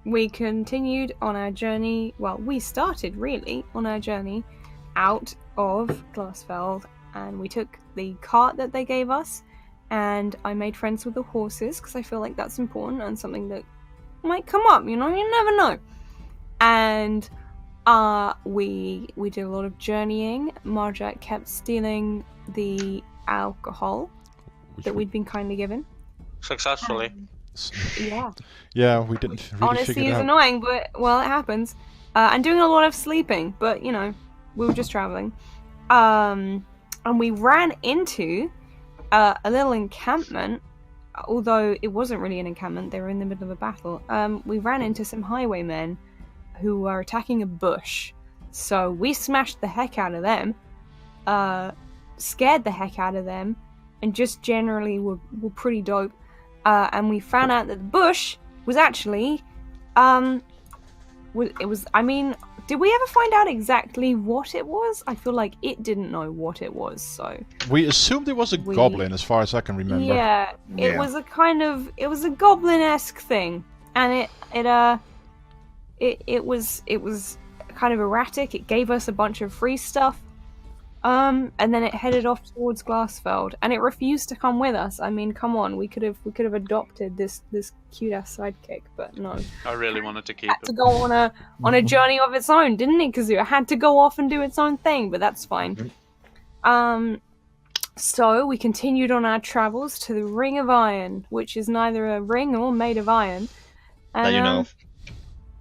we continued on our journey. Well, we started really on our journey out of Glassfeld, and we took the cart that they gave us, and I made friends with the horses because I feel like that's important and something that might come up. You never know. And we did a lot of journeying. Marjack kept stealing the alcohol that we'd been kindly given. Successfully. Yeah, we didn't really Honestly, figure it it's out. annoying, but, well, it happens. And doing a lot of sleeping, but, we were just traveling. And we ran into a little encampment, although it wasn't really an encampment, they were in the middle of a battle. We ran into some highwaymen who were attacking a bush. So we smashed the heck out of them, scared the heck out of them, and just generally were pretty dope. And we found out that the bush was actually, did we ever find out exactly what it was? I feel like it didn't know what it was, so... We assumed it was a goblin, as far as I can remember. Yeah, it was a goblin-esque thing. And it was kind of erratic. It gave us a bunch of free stuff. And then it headed off towards Glassfeld, and it refused to come with us. I mean, come on, we could have adopted this cute ass sidekick, but no. I really wanted to keep it. Had to go on a journey of its own, didn't it? Because it had to go off and do its own thing, but that's fine. So we continued on our travels to the Ring of Iron, which is neither a ring nor made of iron. And, that you know of.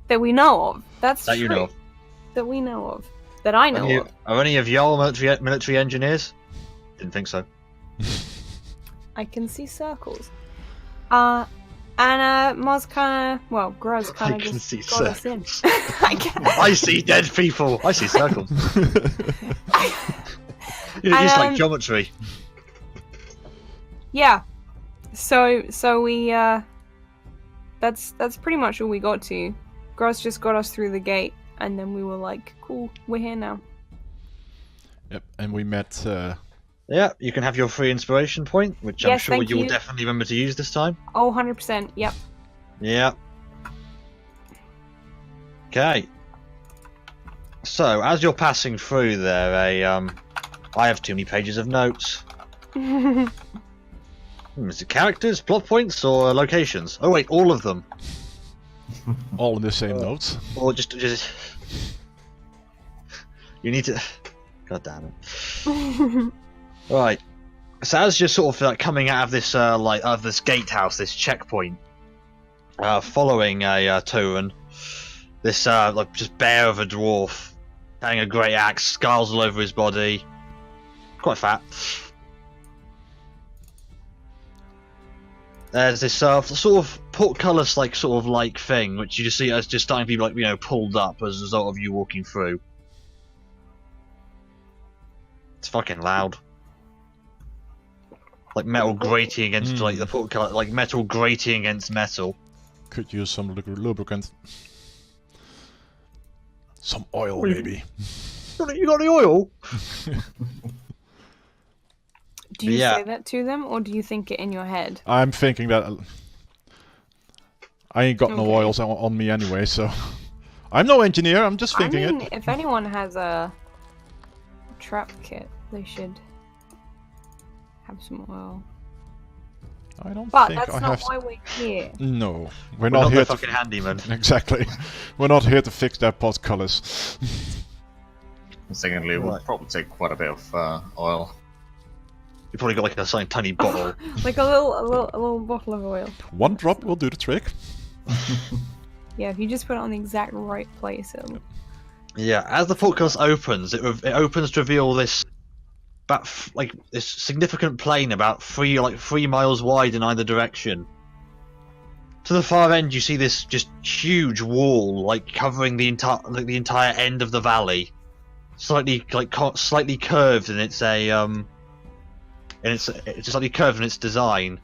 That we know of. That's that true. You know of. That we know of. That I know of. Are any of y'all military engineers? Didn't think so. I can see circles. And Moz Gruz kind of just got us in. I see dead people. I see circles. You're just like geometry. Yeah. So we that's pretty much all we got to. Gruz just got us through the gate. And then we were like, cool, we're here now. Yep, and we met... Yeah, you can have your free inspiration point, which I'm sure you will definitely remember to use this time. Oh, 100%, yep. Yeah. Okay. So, as you're passing through there, I have too many pages of notes. Is it characters, plot points, or locations? Oh wait, all of them. All in the same notes. Or just you need to. God damn it! Right. So as you're sort of like coming out of this this gatehouse, this checkpoint, following a Tauren, this like just bear of a dwarf, carrying a great axe, scars all over his body, quite fat. There's this sort of portcullis like thing, which you just see as just starting to be pulled up as a result of you walking through. It's fucking loud. Like metal grating against like the portcullis, like metal grating against metal. Could use some lubricant. Some oil, maybe. You got the oil? Do you say that to them, or do you think it in your head? I'm thinking that I ain't got no oils on me anyway, so I'm no engineer. I'm just thinking it. If anyone has a trap kit, they should have some oil. I don't but think that's I not have. why we're here. No, we're not here to fucking handyman. Exactly, we're not here to fix their portcullis. Secondly, it will probably take quite a bit of oil. You probably got like a tiny bottle. Like a little bottle of oil. One drop will do the trick. Yeah, if you just put it on the exact right place, it'll... Yeah, as the portcullis opens, it opens to reveal this this significant plain about 3 miles wide in either direction. To the far end, you see this just huge wall, like covering the entire end of the valley, slightly curved in its it's slightly curved in its design.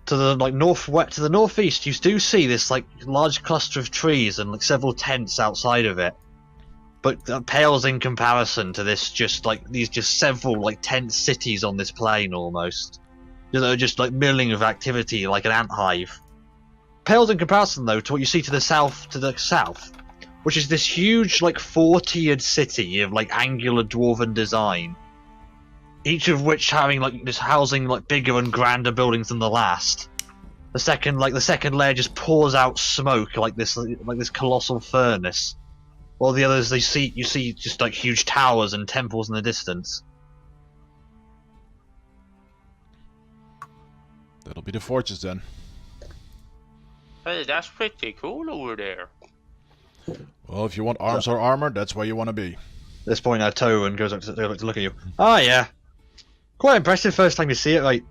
To the northeast, you do see this large cluster of trees and several tents outside of it, but that pales in comparison to this several tent cities on this plain almost. Just milling of activity like an ant hive. pales in comparison though to what you see to the south, which is this huge like 4-tiered city of like angular dwarven design, each of which having like this housing like bigger and grander buildings than the last. The second layer just pours out smoke like this colossal furnace, while the others you see just like huge towers and temples in the distance. That'll be the fortress then. Hey, that's pretty cool over there. Well, if you want arms or armor, that's where you want to be. At this point, Tewoest goes up to look at you. Oh yeah, quite impressive first time you see it, right?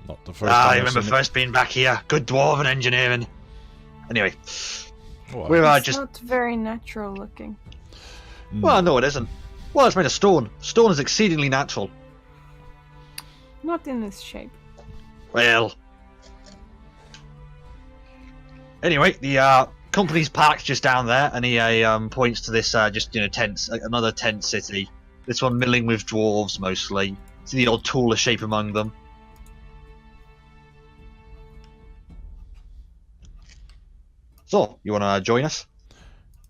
Not the first I time I've remember seen first being back here. Good dwarven engineering. Anyway, it. Oh, we're It's just. not very natural looking. Well, no, it isn't. Well, it's made of stone. Stone is exceedingly natural. Not in this shape. Well. Anyway, the company's parked just down there, and he points to this tents, another tent city. This one milling with dwarves mostly. See the odd taller shape among them. So, you want to join us?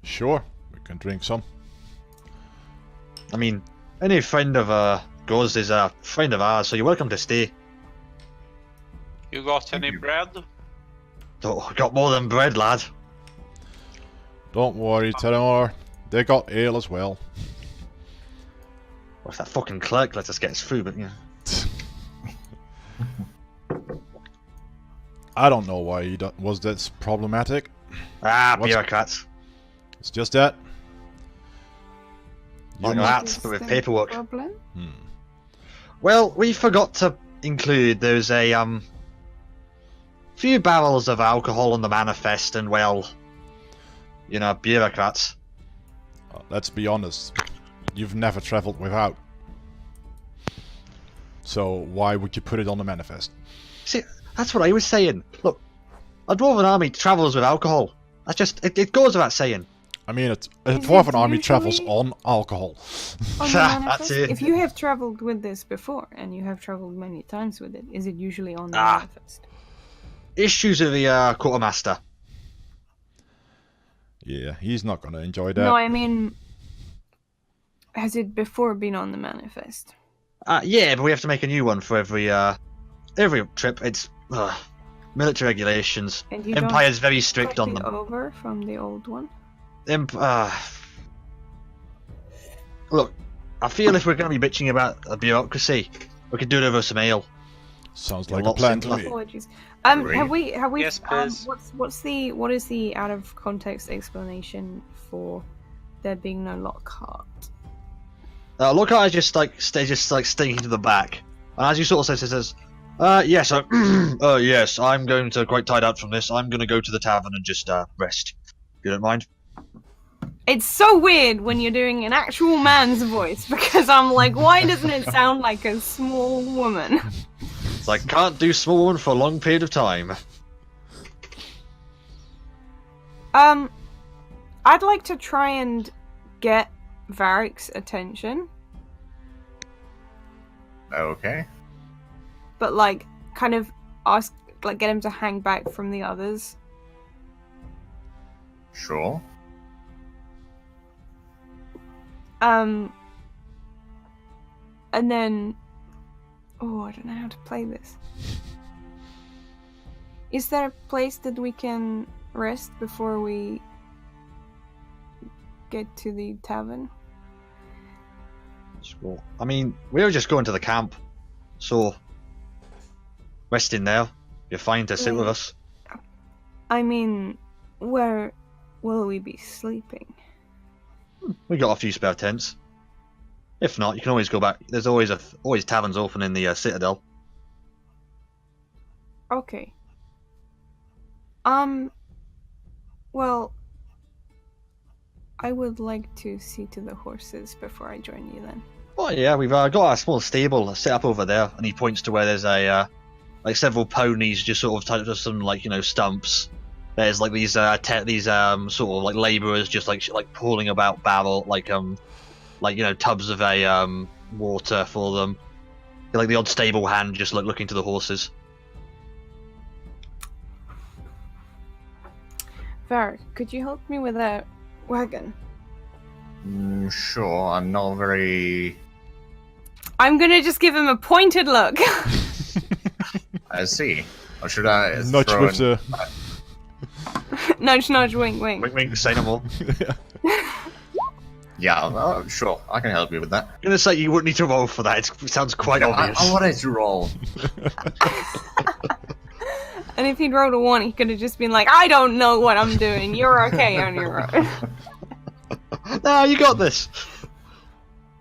Sure, we can drink some. I mean, any friend of yours is a friend of ours, so you're welcome to stay. You got any bread? Oh, got more than bread, lad. Don't worry, Telemore. They got ale as well. Well, if that fucking clerk lets us get his food, but yeah. I don't know why he was this problematic. Bureaucrats. It's just that. Like You that, Is but with there a paperwork. problem? Well, we forgot to include there's a few barrels of alcohol on the manifest, and well, you know, bureaucrats. Let's be honest. You've never traveled without. So why would you put it on the manifest? See, that's what I was saying. Look, a dwarven army travels with alcohol. That's just it goes without saying. I mean, a Is dwarven it army travels usually- on alcohol. On the That's manifest? it. If you have traveled with this before, and you have traveled many times with it, is it usually on the Ah. manifest? Issues with the quartermaster. Yeah, he's not gonna enjoy that. No, I mean, has it before been on the manifest? Yeah, but we have to make a new one for every trip. It's military regulations. And you Empire's very don't strict copy on them. over from the old one? Look, I feel if we're going to be bitching about a bureaucracy, we could do it over some ale. Sounds Yeah, like a lots plan of- to me. Apologies. Agreed. Have we? Yes, please. What is the out of context explanation for there being no Lockhart? Lockhart is just like sticking to the back, and as you sort of says, yes, yes, I'm going to quite tired out from this. I'm going to go to the tavern and just rest. If you don't mind. It's so weird when you're doing an actual man's voice because I'm like, why doesn't it sound like a small woman? It's like can't do small one for a long period of time. I'd like to try and get Varric's attention, Okay. but like kind of ask, like get him to hang back from the others. Sure. And then, oh, I don't know how to play this. Is there a place that we can rest before we get to the tavern? Sure. I mean, we were just going to the camp, so resting there. You're fine to sit with us. I mean, where will we be sleeping? We got a few spare tents. If not, you can always go back. There's always taverns open in the citadel. Okay. Well, I would like to see to the horses before I join you then. Oh yeah, we've got a small stable set up over there, and he points to where there's a like several ponies just sort of tied up to some stumps. There's like these sort of like labourers just like pulling about barrel tubs of water for them. Like the odd stable hand just looking to the horses. Varric, could you help me with that wagon? Sure, I'm not very... I'm gonna just give him a pointed look. I see. Or should I Nudge throw with in... the... Nudge, nudge, wink, wink. Wink, wink, say no more. Yeah, sure, I can help you with that. I'm gonna say you wouldn't need to roll for that. It sounds quite obvious. I wanted to roll. And if he'd rolled a 1, he could have just been like, I don't know what I'm doing. You're okay on your own. No, you got this.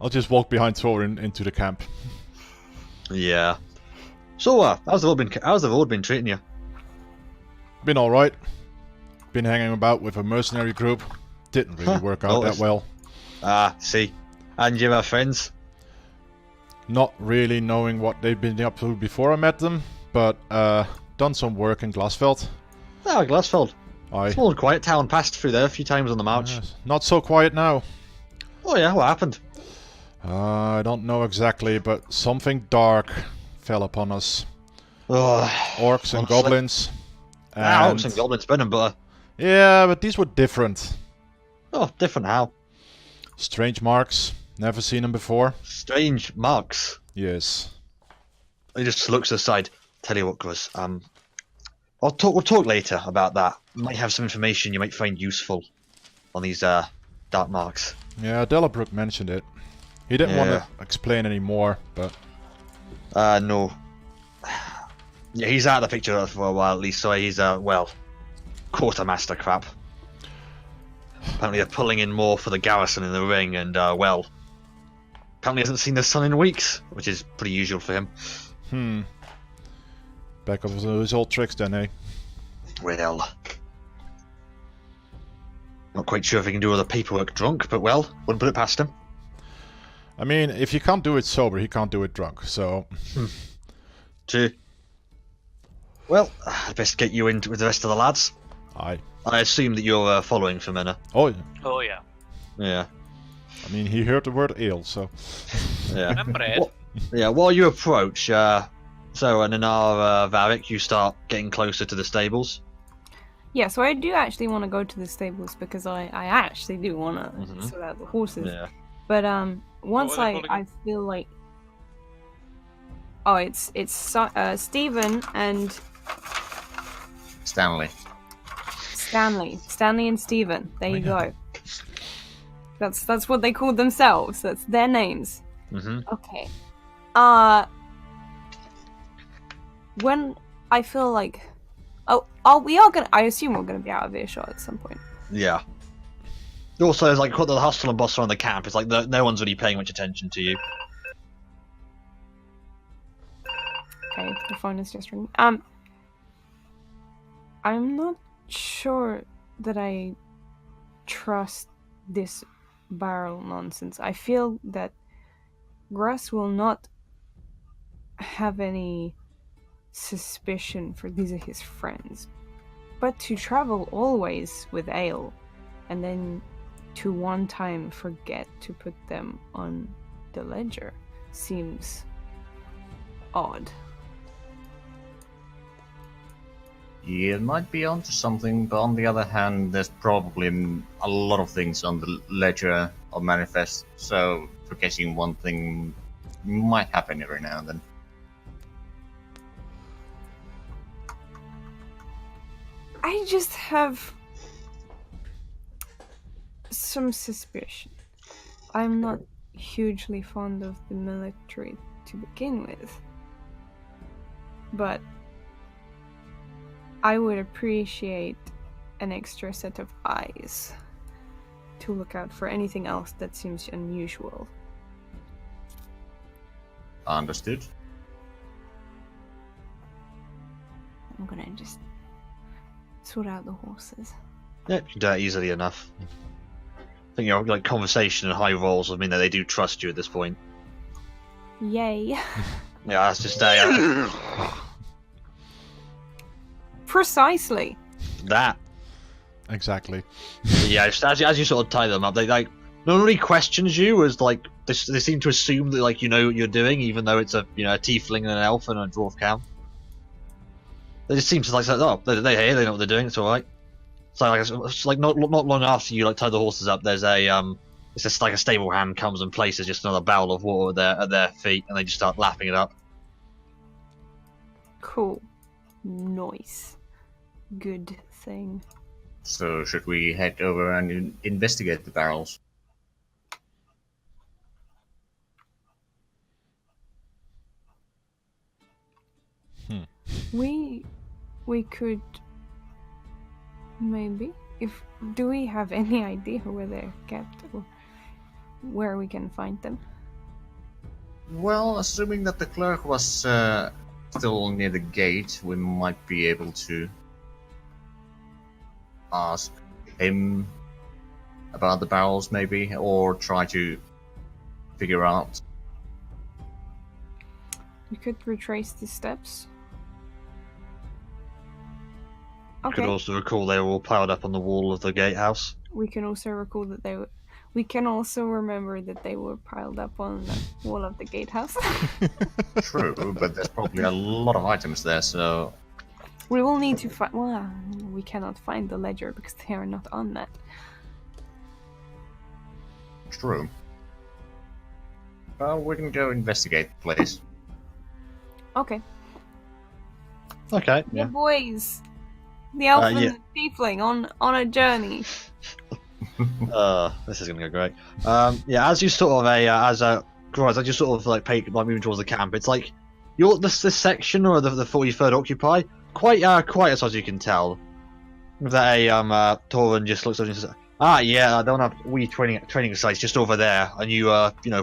I'll just walk behind Thor into the camp. Yeah. So, how's the road been treating you? Been alright. Been hanging about with a mercenary group. Didn't really work out that well. See. And your friends? Not really knowing what they've been up to before I met them, but done some work in Glasfeld. Oh, Glasfeld. Aye. Small and quiet town. Passed through there a few times on the march. Not so quiet now. Oh yeah, what happened? I don't know exactly, but something dark fell upon us. Oh, Orcs and honestly. goblins. Orcs and goblins, bread and butter. Yeah, but these were different. Oh, different how? Strange marks. Never seen them before. Strange marks. Yes. He just looks aside. Tell you what, Gus. We'll talk later about that. Might have some information you might find useful on these dark marks. Yeah, Delabrook mentioned it. He didn't want to explain any more, but... No. Yeah, he's out of the picture for a while at least, so he's, quartermaster crap. Apparently they're pulling in more for the garrison in the ring, and, apparently hasn't seen the sun in weeks, which is pretty usual for him. Back up with his old tricks then, eh? Well... Not quite sure if he can do all the paperwork drunk, but well, wouldn't put it past him. I mean, if you can't do it sober, he can't do it drunk, so... True. Well, I'd best get you in with the rest of the lads. Aye. I assume that you're following Femina. Oh, yeah. Oh yeah. Yeah. I mean, he heard the word ale, so... Yeah. And bread. While you approach, and in our Varric, you start getting closer to the stables. Yeah, so I do actually want to go to the stables because I actually do want to sort out the horses. Yeah. But once What are they I feel like... Oh, it's Stephen and Stanley. Stanley and Stephen. There you go. That's what they call themselves. That's their names. Okay. When I feel like, we are gonna. I assume we're gonna be out of earshot at some point. Yeah. Also, there's like the hustle and bustle around the camp. It's like no one's really paying much attention to you. Okay, the phone is just ringing. I'm not sure that I trust this barrel nonsense. I feel that Gruss will not have any suspicion for these are his friends. But to travel always with ale, and then to one time forget to put them on the ledger, seems odd. You might be onto something, but on the other hand, there's probably a lot of things on the ledger or manifest, so forgetting one thing might happen every now and then. I just have some suspicion. I'm not hugely fond of the military to begin with, but I would appreciate an extra set of eyes to look out for anything else that seems unusual. Understood. I'm gonna just sort out the horses. Yeah, you can do that easily enough. I think your like conversation and high rolls would mean that they do trust you at this point. Yay. Yeah, that's just Precisely. that. Exactly. Yeah, just as you sort of tie them up, they like no one really questions you as like they seem to assume that like you know what you're doing, even though it's a a tiefling and an elf and a dwarf camp. They just seem to like say, oh, they're here, they know what they're doing, it's alright. So like, it's like not long after you like tie the horses up, there's a it's just like a stable hand comes and places just another barrel of water at their feet, and they just start lapping it up. Cool. Nice. Good thing. So should we head over and investigate the barrels? We could maybe. Do we have any idea where they're kept or where we can find them? Well, assuming that the clerk was still near the gate, we might be able to ask him about the barrels, maybe, or try to figure out. We could retrace the steps. You Okay. could also recall they were all piled up on the wall of the gatehouse. We can also recall that they were. We can also remember that they were piled up on the wall of the gatehouse. True, but there's probably a lot of items there, so We will need to find. Well, we cannot find the ledger because they are not on that. true. Well, we can go investigate the place. Okay. Okay. Yeah, boys. The elf and yeah. the tiefling on a journey. This is gonna go great. Yeah, as you sort of as you sort of like moving towards the camp, it's like this section or the 43rd Occupy quite as you can tell. That Torin just looks over and says, yeah, they want a wee training sites just over there, and you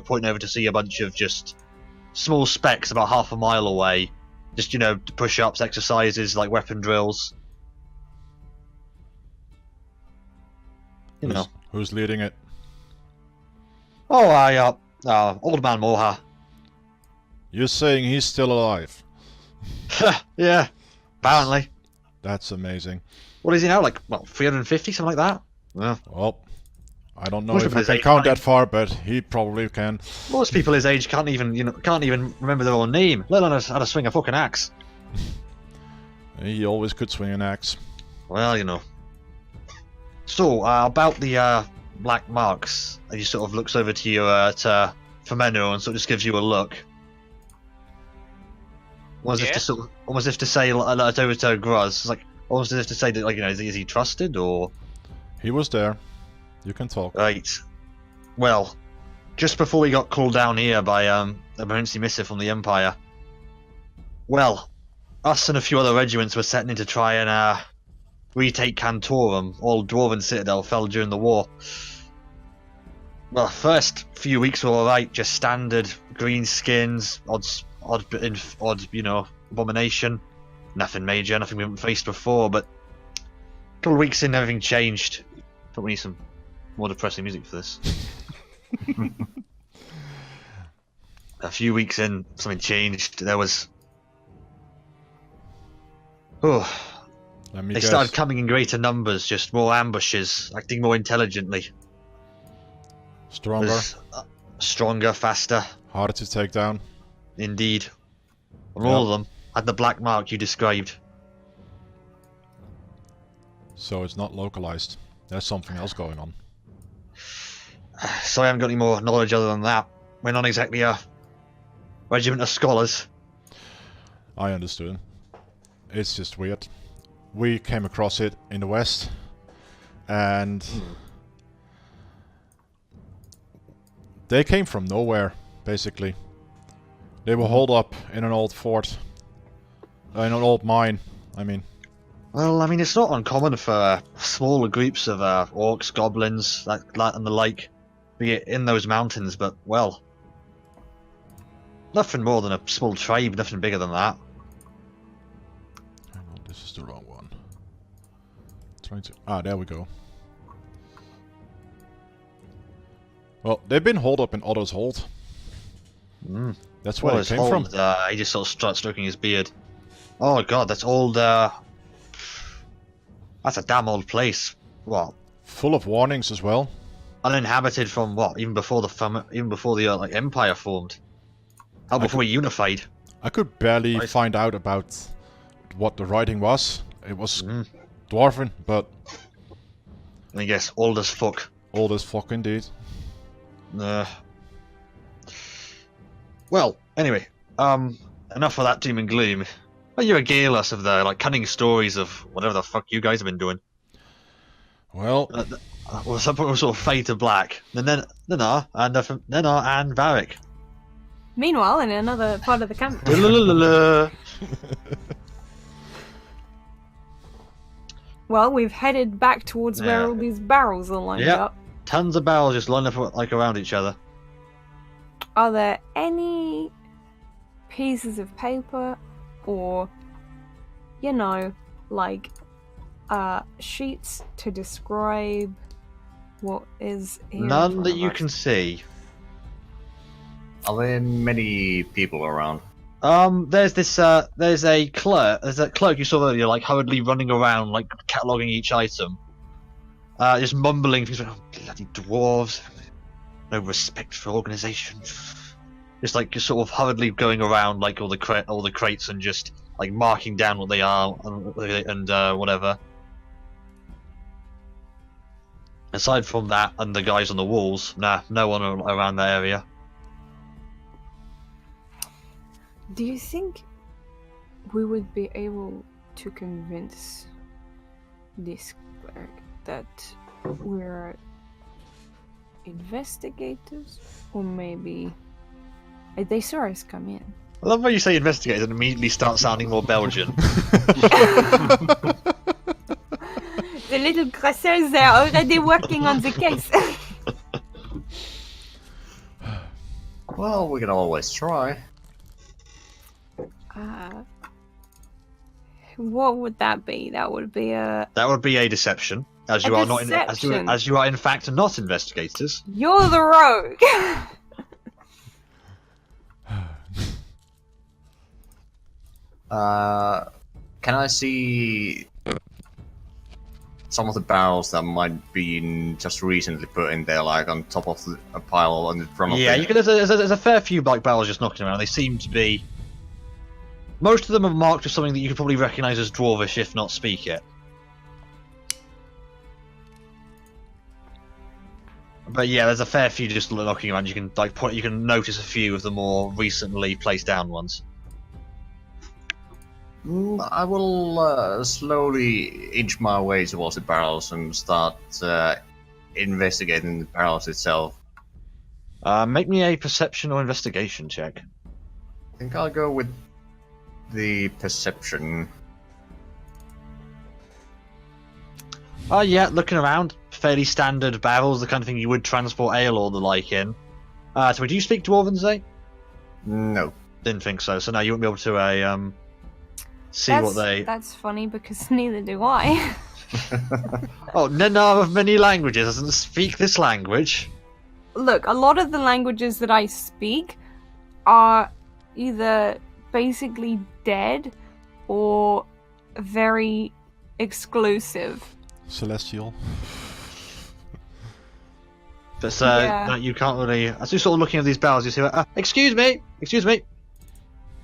pointing over to see a bunch of just small specks about half a mile away, just push-ups, exercises like weapon drills. Who's leading it? Oh, old man Moha. You're saying he's still alive? Yeah, apparently. That's amazing. What is he now? Like, 350, something like that? Yeah. Well, I don't know Most if of I his can age count might- that far, but he probably can. Most people his age can't even remember their own name, let alone how to swing a fucking axe. He always could swing an axe. Well, So, about the black marks, he sort of looks over to you, to Femeno, and sort of just gives you a look. Almost as if to say, like, over to Gruz. It's like, almost as if to say that, like, is he trusted, or... He was there. You can talk. Right. Well, just before we got called down here by emergency missive from the Empire, well, us and a few other regiments were setting in to try and retake Cantorum. All Dwarven Citadel fell during the war. Well, first few weeks were alright, just standard green skins, odd abomination. Nothing major, nothing we haven't faced before, but a couple of weeks in, everything changed. But we need some more depressing music for this. A few weeks in, something changed. There was... Oh, Let me they guess. started coming in greater numbers, just more ambushes, acting more intelligently. Stronger, Was, stronger, faster, harder to take down. indeed. And all of them had the black mark you described. So it's not localized. There's something else going on. So I haven't got any more knowledge other than that. We're not exactly a regiment of scholars. I understood. It's just weird. We came across it in the west, and they came from nowhere, basically. They were holed up in an old fort, in an old mine, I mean. Well, I mean, it's not uncommon for smaller groups of orcs, goblins, and the like, be it in those mountains, but, well, nothing more than a small tribe, nothing bigger than that. Hang on, this is the wrong one. Trying to... there we go. Well, they've been holed up in Otto's Hold. That's where Well, they came from. he just sort of starts stroking his beard. Oh god, that's old, that's a damn old place. What? Full of warnings as well. Uninhabited from what? Even before the Empire formed. How before we unified? I could barely Right. find out about what the writing was. It was Dwarven, but I guess old as fuck. Old as fuck indeed. Well, anyway, enough of that doom and gloom. Why don't you regale us of the cunning stories of whatever the fuck you guys have been doing? Well, Well, some point we'll sort of fade to black. Nana and Varric. Meanwhile, in another part of the camp. Well, we've headed back towards where all these barrels are lined up. Tons of barrels just lined up around each other. Are there any pieces of paper or, sheets to describe what is here? None that you can see. Are there many people around? There's a clerk you saw earlier, hurriedly running around, cataloguing each item. Just mumbling things like, oh, bloody dwarves, no respect for organisation. Just sort of hurriedly going around all the crates and just marking down what they are and whatever. Aside from that and the guys on the walls, no one around that area. Do you think we would be able to convince this clerk that we're investigators? Or maybe they saw us come in. I love how you say investigators and immediately start sounding more Belgian. The little grasseurs are already working on the case. Well, we can always try. What would that be? That would be a deception, as you are in fact not investigators. You're the rogue. Can I see some of the barrels that might be just recently put in there, on top of a pile on the front of Yeah, there's a fair few barrels just knocking around. They seem to be. Most of them are marked with something that you could probably recognise as dwarvish, if not speak it. But yeah, there's a fair few just knocking around. You can you can notice a few of the more recently placed down ones. I will slowly inch my way towards the barrels and start investigating the barrels itself. Make me a perception or investigation check. I think I'll go with the perception. Oh yeah, looking around, fairly standard barrels, the kind of thing you would transport ale or the like in. So do you speak Dwarven, Zay? No. Didn't think so. So no, you won't be able to what they. That's funny because neither do I. Oh, Nana of many languages doesn't speak this language. Look, a lot of the languages that I speak are either basically dead or very exclusive. Celestial. But no, you can't really. As you're sort of looking at these barrels, you see, excuse me,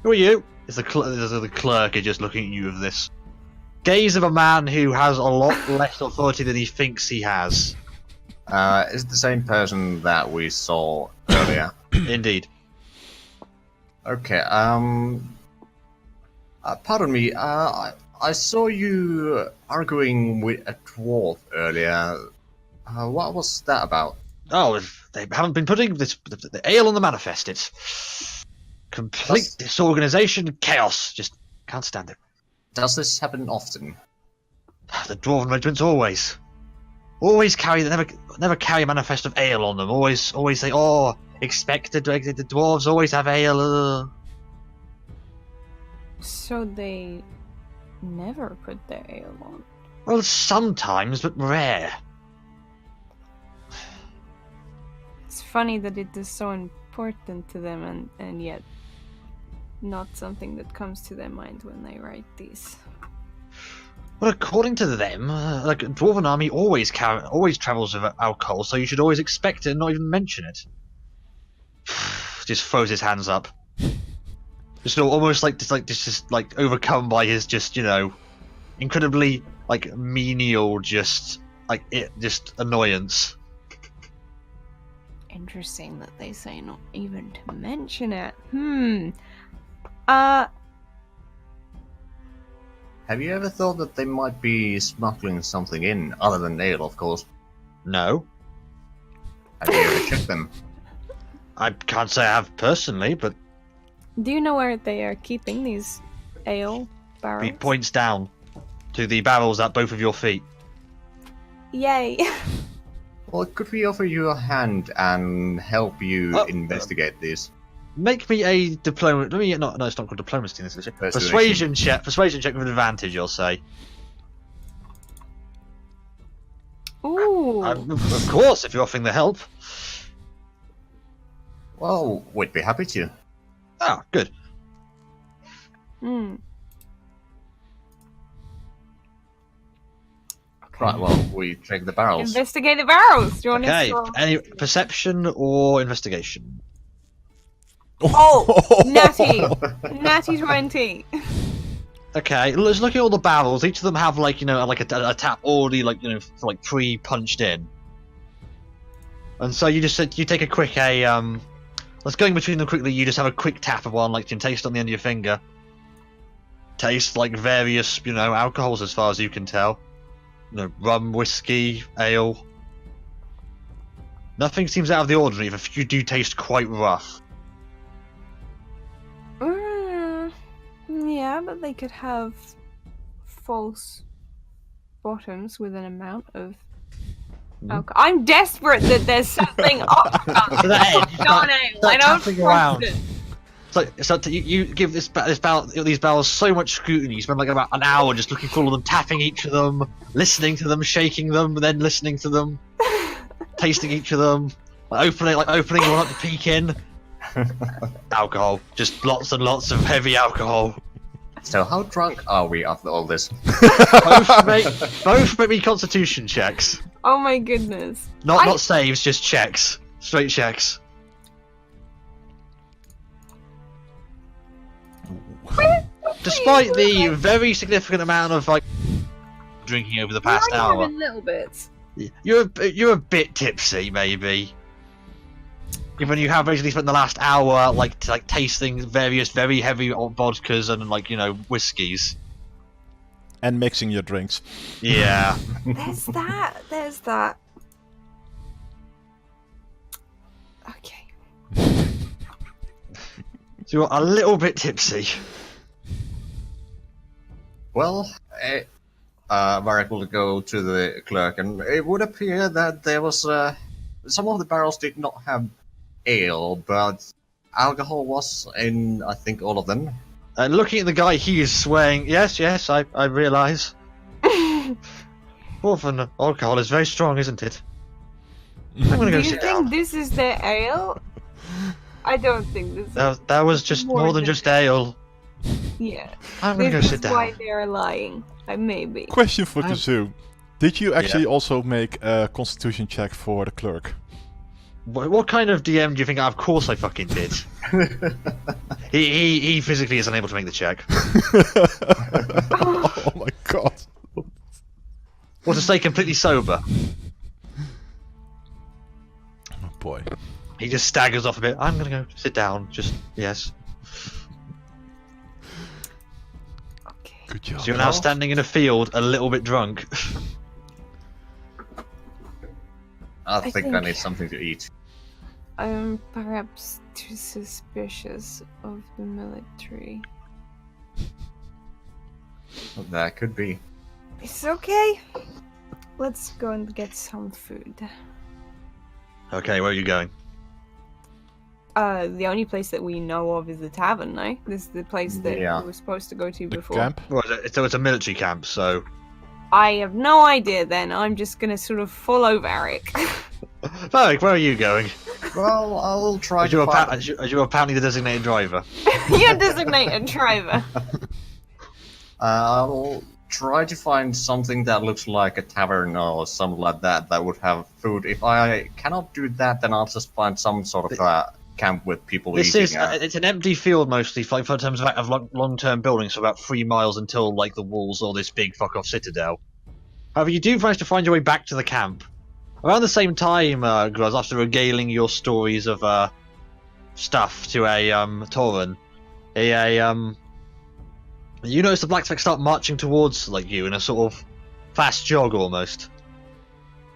who are you? It's the clerk is just looking at you with this gaze of a man who has a lot less authority than he thinks he has. Is it the same person that we saw earlier? Indeed. Okay, pardon me, I saw you arguing with a dwarf earlier. What was that about? Oh, they haven't been putting the ale on the manifest. It's complete disorganization and chaos. Just can't stand it. Does this happen often? The dwarven regiments always carry. They never carry a manifest of ale on them. Always say, "Oh, expected. The dwarves always have ale." So they never put their ale on. Well, sometimes, but rare. It's funny that it is so important to them and yet not something that comes to their mind when they write these. Well, according to them, a dwarven army always travels with alcohol, so you should always expect it and not even mention it. Just throws his hands up. Just almost overcome by his incredibly menial like just annoyance. Interesting that they say not even to mention it. Have you ever thought that they might be smuggling something in, other than ale, of course? No, Have you ever checked them? I can't say I have personally, but Do you know where they are keeping these ale barrels? he points down to the barrels at both of your feet. Yay! Well, could we offer you a hand and help you investigate these? Make me a diplomacy. No, it's not called diplomacy. This is persuasion check. Persuasion check with advantage. You'll say. Ooh. Of course, if you're offering the help. Well, we'd be happy to. Ah, good. Hmm. Right, well, we check the barrels. Investigate the barrels. Do you want Okay. to? Any perception or investigation? Oh, natty 20. Okay. Let's look at all the barrels. Each of them have like a tap already pre-punched in. And so you take a quick let's go in between them quickly. You just have a quick tap of one, like you can taste on the end of your finger. Taste like various, alcohols as far as you can tell. Rum, whiskey, ale. Nothing seems out of the ordinary. A few do taste quite rough. Yeah, but they could have false bottoms with an amount of alcohol. I'm desperate that there's something off about That Darn ale. I don't tapping trust around. it. So you give these barrels so much scrutiny. You spend like about an hour just looking for all of them, tapping each of them, listening to them, shaking them, then listening to them, tasting each of them, opening one up to peek in. Alcohol, just lots and lots of heavy alcohol. So how drunk are we after all this? both make me constitution checks. Oh my goodness. Not saves, just checks. Straight checks. Despite the very significant amount of drinking over the past hour, A little bit. you're a bit tipsy, maybe. Given you have basically spent the last hour tasting various very heavy vodkas and whiskeys. And mixing your drinks. Yeah. There's that. Okay. So you're a little bit tipsy. Well, Varric will go to the clerk, and it would appear that there was some of the barrels did not have ale, but alcohol was in, I think, all of them. Looking at the guy, he is swaying. Yes, I realise. Often alcohol is very strong, isn't it? I'm gonna go Do you sit think down. this is their ale? I don't think this is. That was just more than just ale. Yeah. I'm gonna go This sit is why down. they're lying. Maybe. Question for Kazoo. Did you actually also make a constitution check for the clerk? What kind of DM do you think? Of course I fucking did. he physically is unable to make the check. Oh my god. Or to stay completely sober. Oh boy. He just staggers off a bit. I'm gonna go sit down. Yes. Okay. Good job. So you're now standing in a field, a little bit drunk. I I think I think- need something to eat. I'm perhaps too suspicious of the military. That could be. It's okay. Let's go and get some food. Okay, where are you going? The only place that we know of is the tavern, no? This is the place that Yeah. we were supposed to go to The before. camp? Well, so it's a military camp, so. I have no idea then. I'm just gonna sort of follow Varric. Varric, where are you going? Well, I'll try As you to find... as you apparently the designated driver. You're designated driver. I'll try to find something that looks like a tavern or something like that that would have food. If I cannot do that, then I'll just find some sort of camp with people This eating. is it's an empty field mostly, for in terms of long-term buildings, so about 3 miles until the walls or this big fuck-off citadel. However, you do manage to find your way back to the camp. Around the same time, Gruz, after regaling your stories of stuff to a Tauren, you notice the blacksmith start marching towards like you in a sort of fast jog almost.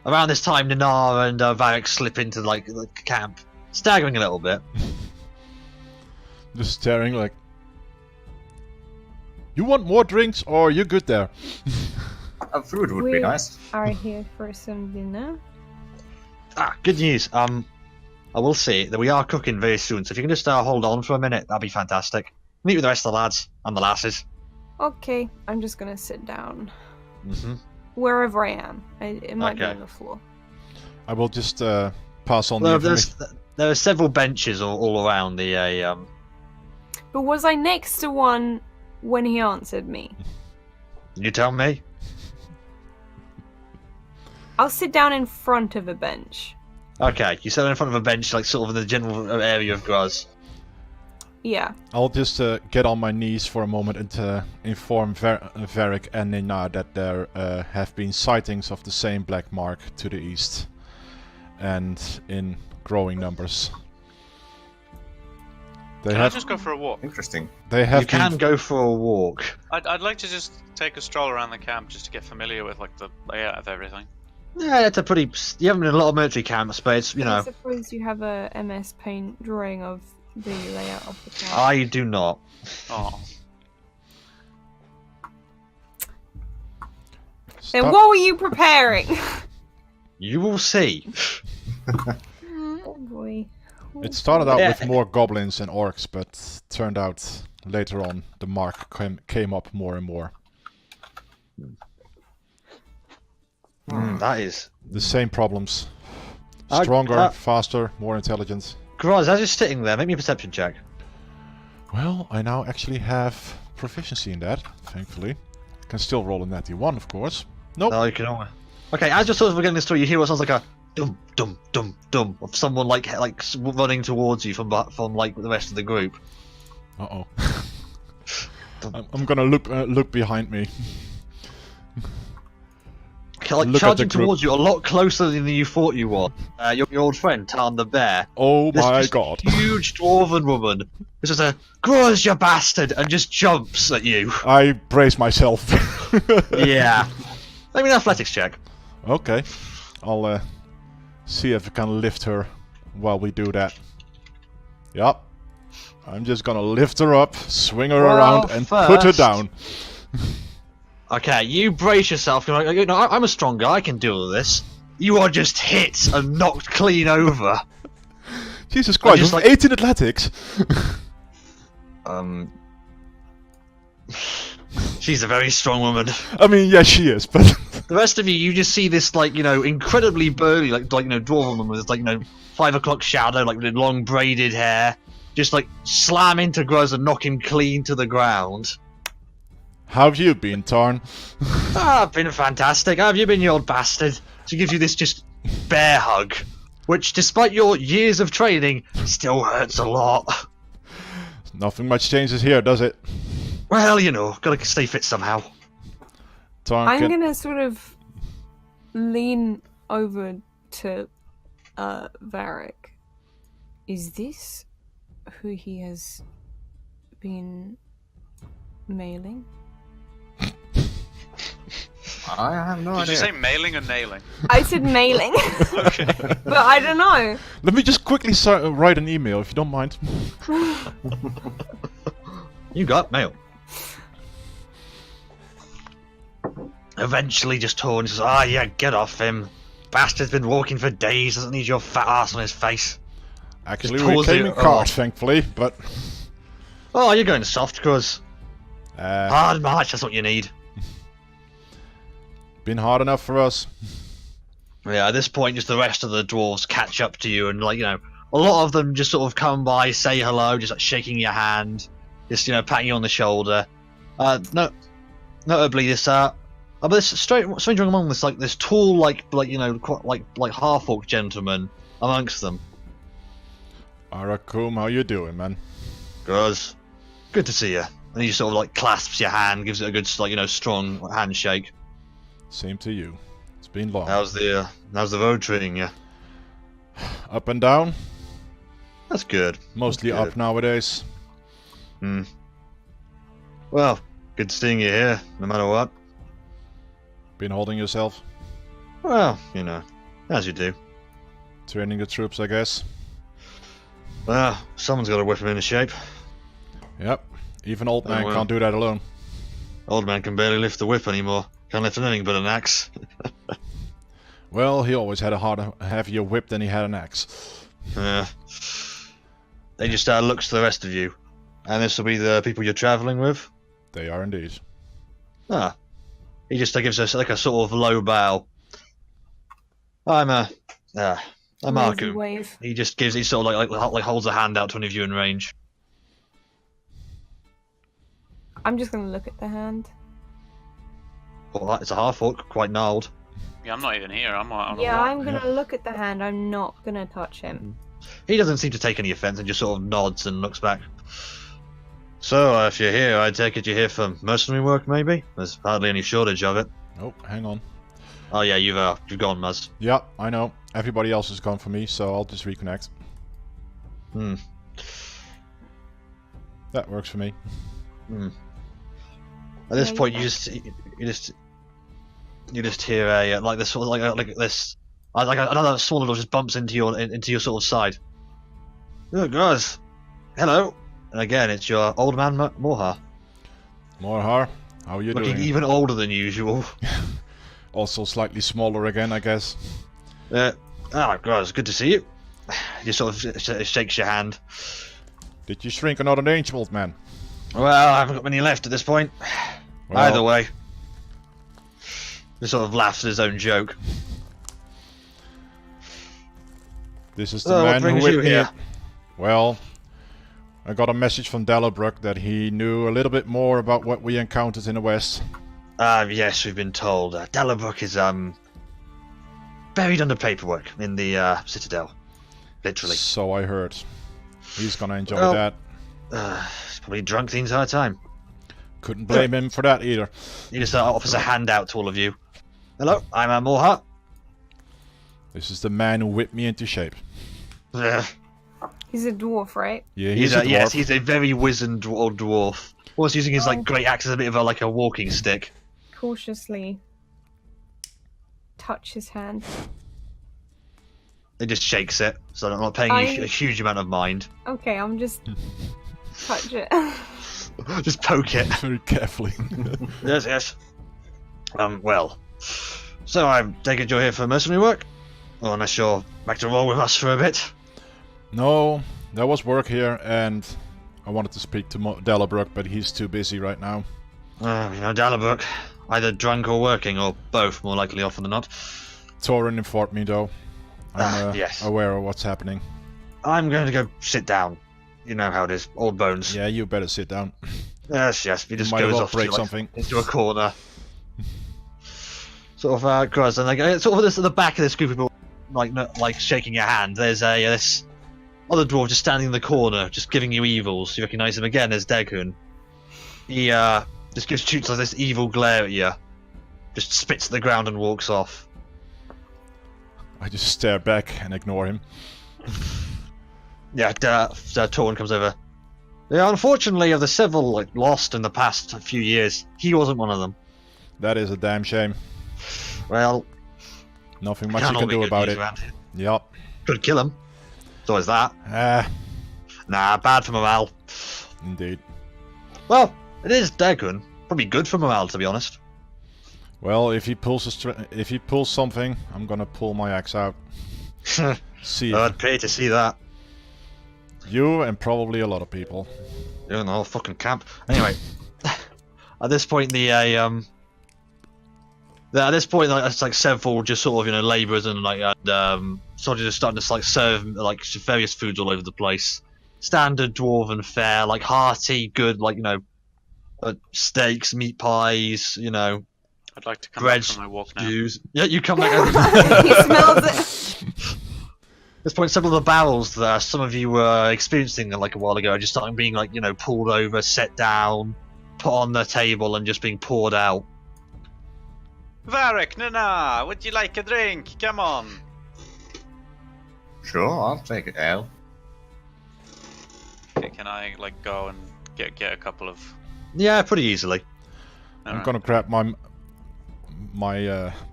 Around this time, Nanar and Varric slip into like the camp, staggering a little bit. Just staring like, you want more drinks or you good there? Food would be We nice. are here for some dinner. Good news. I will say that we are cooking very soon, so if you can just hold on for a minute, that'd be fantastic. Meet with the rest of the lads and the lasses. Okay, I'm just gonna sit down. Mm-hmm. Wherever I am. It might be Okay. on the floor. I will just pass on Well, the information. there are several benches all around the But was I next to one when he answered me? You tell me. I'll sit down in front of a bench. Okay, you sit in front of a bench, like sort of in the general area of Gruz. Yeah. I'll just get on my knees for a moment and inform Varric and Nina that there have been sightings of the same black mark to the east, and in growing numbers. They Can I have. just go for a walk? Interesting. They have. You can go for a walk. I'd like to just take a stroll around the camp just to get familiar with like the layout of everything. Yeah, it's a pretty. You haven't been in a lot of military camps, but it's, you I know. suppose you have a MS Paint drawing of the layout of the camp. I do not. Oh, Then what were you preparing? You will see. Oh boy. It started out Yeah. with more goblins and orcs, but turned out later on the mark came up more and more. That is. The same problems. I- Stronger, faster, more intelligent. Gruz, as you're sitting there, make me a perception check. Well, I now actually have proficiency in that, thankfully. Can still roll a natty 1, of course. Nope. No, you can only. Okay, as you're sort of beginning the story, you hear what sounds like a dum dum dum dum of someone like running towards you from like the rest of the group. Uh-oh. I'm gonna look behind me. Like Look at charging the group. towards you a lot closer than you thought you were. Your old friend Tarn the bear. Oh This my just god. huge dwarven woman. This is a Gruz, you bastard, and just jumps at you. I brace myself. Yeah. Make me an athletics check. Okay. I'll see if I can lift her while we do that. Yup. I'm just gonna lift her up, swing her Well, around, and put her first- down. Okay, you brace yourself. You're like, you know, I'm a strong guy. I can deal with this. You are just hit and knocked clean over. Jesus Christ, just with like- 18 athletics! She's a very strong woman. I mean, yeah, she is, but... The rest of you just see this, like, you know, incredibly burly, like you know, dwarven woman with, like, you know, 5 o'clock shadow, like, with long braided hair, just, like, slam into Gruz and knock him clean to the ground. How have you been, Tarn? I've been fantastic. How have you been, you old bastard? She gives you this just bear hug, which, despite your years of training, still hurts a lot. Nothing much changes here, does it? Well, you know, gotta stay fit somehow. Tarn, I'm gonna sort of lean over to Varric. Is this who he has been mailing? I have no did idea. you say mailing or nailing? I said mailing, Okay. but I don't know. Let me just quickly write an email, if you don't mind. You got mail. Eventually, just torn. Says, yeah, get off him. Bastard's been walking for days. Doesn't need your fat ass on his face. Actually, Just we pulls came it in cars, off. thankfully, but... Oh, you're going soft, cause hard march. That's what you need. Been hard enough for us. Yeah, at this point, just the rest of the dwarves catch up to you, and like, you know, a lot of them just sort of come by, say hello, just like shaking your hand, just, you know, patting you on the shoulder. Notably, this but this strange among this, like this tall, like you know, quite, like half-orc gentleman amongst them. Arakum, how you doing, man? Gruz, good to see you. And he sort of like clasps your hand, gives it a good, like, you know, strong handshake. Same to you. It's been long. How's the road treating you? Up and down. That's good. Mostly That's good. up nowadays. Well, good seeing you here, no matter what. Been holding yourself. Well, you know, as you do. Training the troops, I guess. Well, someone's got to whip him into shape. Yep. Even old man well. can't do that alone. Old man can barely lift the whip anymore. Can't lift anything but an axe. Well, he always had a heavier whip than he had an axe. They just looks to the rest of you. And this will be the people you're travelling with? They are indeed. Ah. He just gives us like a sort of low bow. I'm Lazy Marku. wave. He sort of like holds a hand out to any of you in range. I'm just gonna look at the hand. Well, it's a half orc, quite gnarled. Yeah, I'm not even here. I'm on Yeah, a rock. I'm gonna look at the hand. I'm not gonna touch him. He doesn't seem to take any offence and just sort of nods and looks back. So, if you're here, I take it you're here for mercenary work, maybe? There's hardly any shortage of it. Oh, hang on. Oh yeah, you've gone, Muzz. Yeah, I know. Everybody else is gone for me, so I'll just reconnect. That works for me. At this Yeah, point, you you just hear a like this sort of like this like another small little just bumps into your sort of side. Oh guys, hello. And again, it's your old man Morha, Morhar, how are you looking doing? even older than usual. Also slightly smaller again, I guess. Oh guys, good to see you. He sort of shakes your hand. Did you shrink another inch, old man? Well, I haven't got many left at this point. Well, Either way. He sort of laughs at his own joke. This is the So, what man who brings whipped you me. here? Well, I got a message from Delabrook that he knew a little bit more about what we encountered in the west. Yes, we've been told. Dalabrook is, buried under paperwork in the, Citadel. Literally. So I heard. He's gonna enjoy Well- that. He's probably drunk the entire time. Couldn't blame him for that either. He just offers a hand out to all of you. Hello, I'm Morha. This is the man who whipped me into shape. He's a dwarf, right? Yeah, he's a dwarf. Yes, he's a very wizened old dwarf. Also using his like great axe as a bit of a walking stick. Cautiously touch his hand. He just shakes it, so I'm not paying you a huge amount of mind. Okay, I'm just touch it. Just poke it. Very carefully. Yes. Well. So I take it you're here for mercenary work? Or unless you're back to roll with us for a bit? No, there was work here, and I wanted to speak to Delabrook, but he's too busy right now. Dalabrook, either drunk or working, or both, more likely often than not. Torin informed me, though. I'm yes. aware of what's happening. I'm going to go sit down. You know how it is, old bones. Yeah, you better sit down. Yes. He just Might as goes well off break to, something. into a corner. Sort of goes, and sort of this at the back of this group of people, like shaking your hand. There's this other dwarf just standing in the corner, just giving you evils. You recognise him again as Deghun. He just shoots like this evil glare at you, just spits at the ground and walks off. I just stare back and ignore him. Yeah, Torn comes over. Yeah, unfortunately, of the several lost in the past few years, he wasn't one of them. That is a damn shame. Well, Nothing much can't you all can be do good about news it. around here. Yep. Could kill him. It's always that. Nah, bad for morale. Indeed. Well, it is Deghun. Probably good for morale, to be honest. Well, if he pulls something, I'm gonna pull my axe out. See I'd pay to see that. you and probably a lot of people. You're in the whole fucking camp. Anyway, at this point, it's like several just sort of labourers and sort of just starting to serve various foods all over the place. Standard dwarven fare, hearty, good, steaks, meat pies, I'd like to come bread, back from my walk now. stews. Yeah, you come back. He smells it. At this point, several of the barrels that some of you were experiencing a while ago are just starting being pulled over, set down, put on the table, and just being poured out. Varric, Nana, would you like a drink? Come on. Sure, I'll take it, Ale. Okay, can I like go and get a couple of? Yeah, pretty easily. I'm Alright. gonna grab my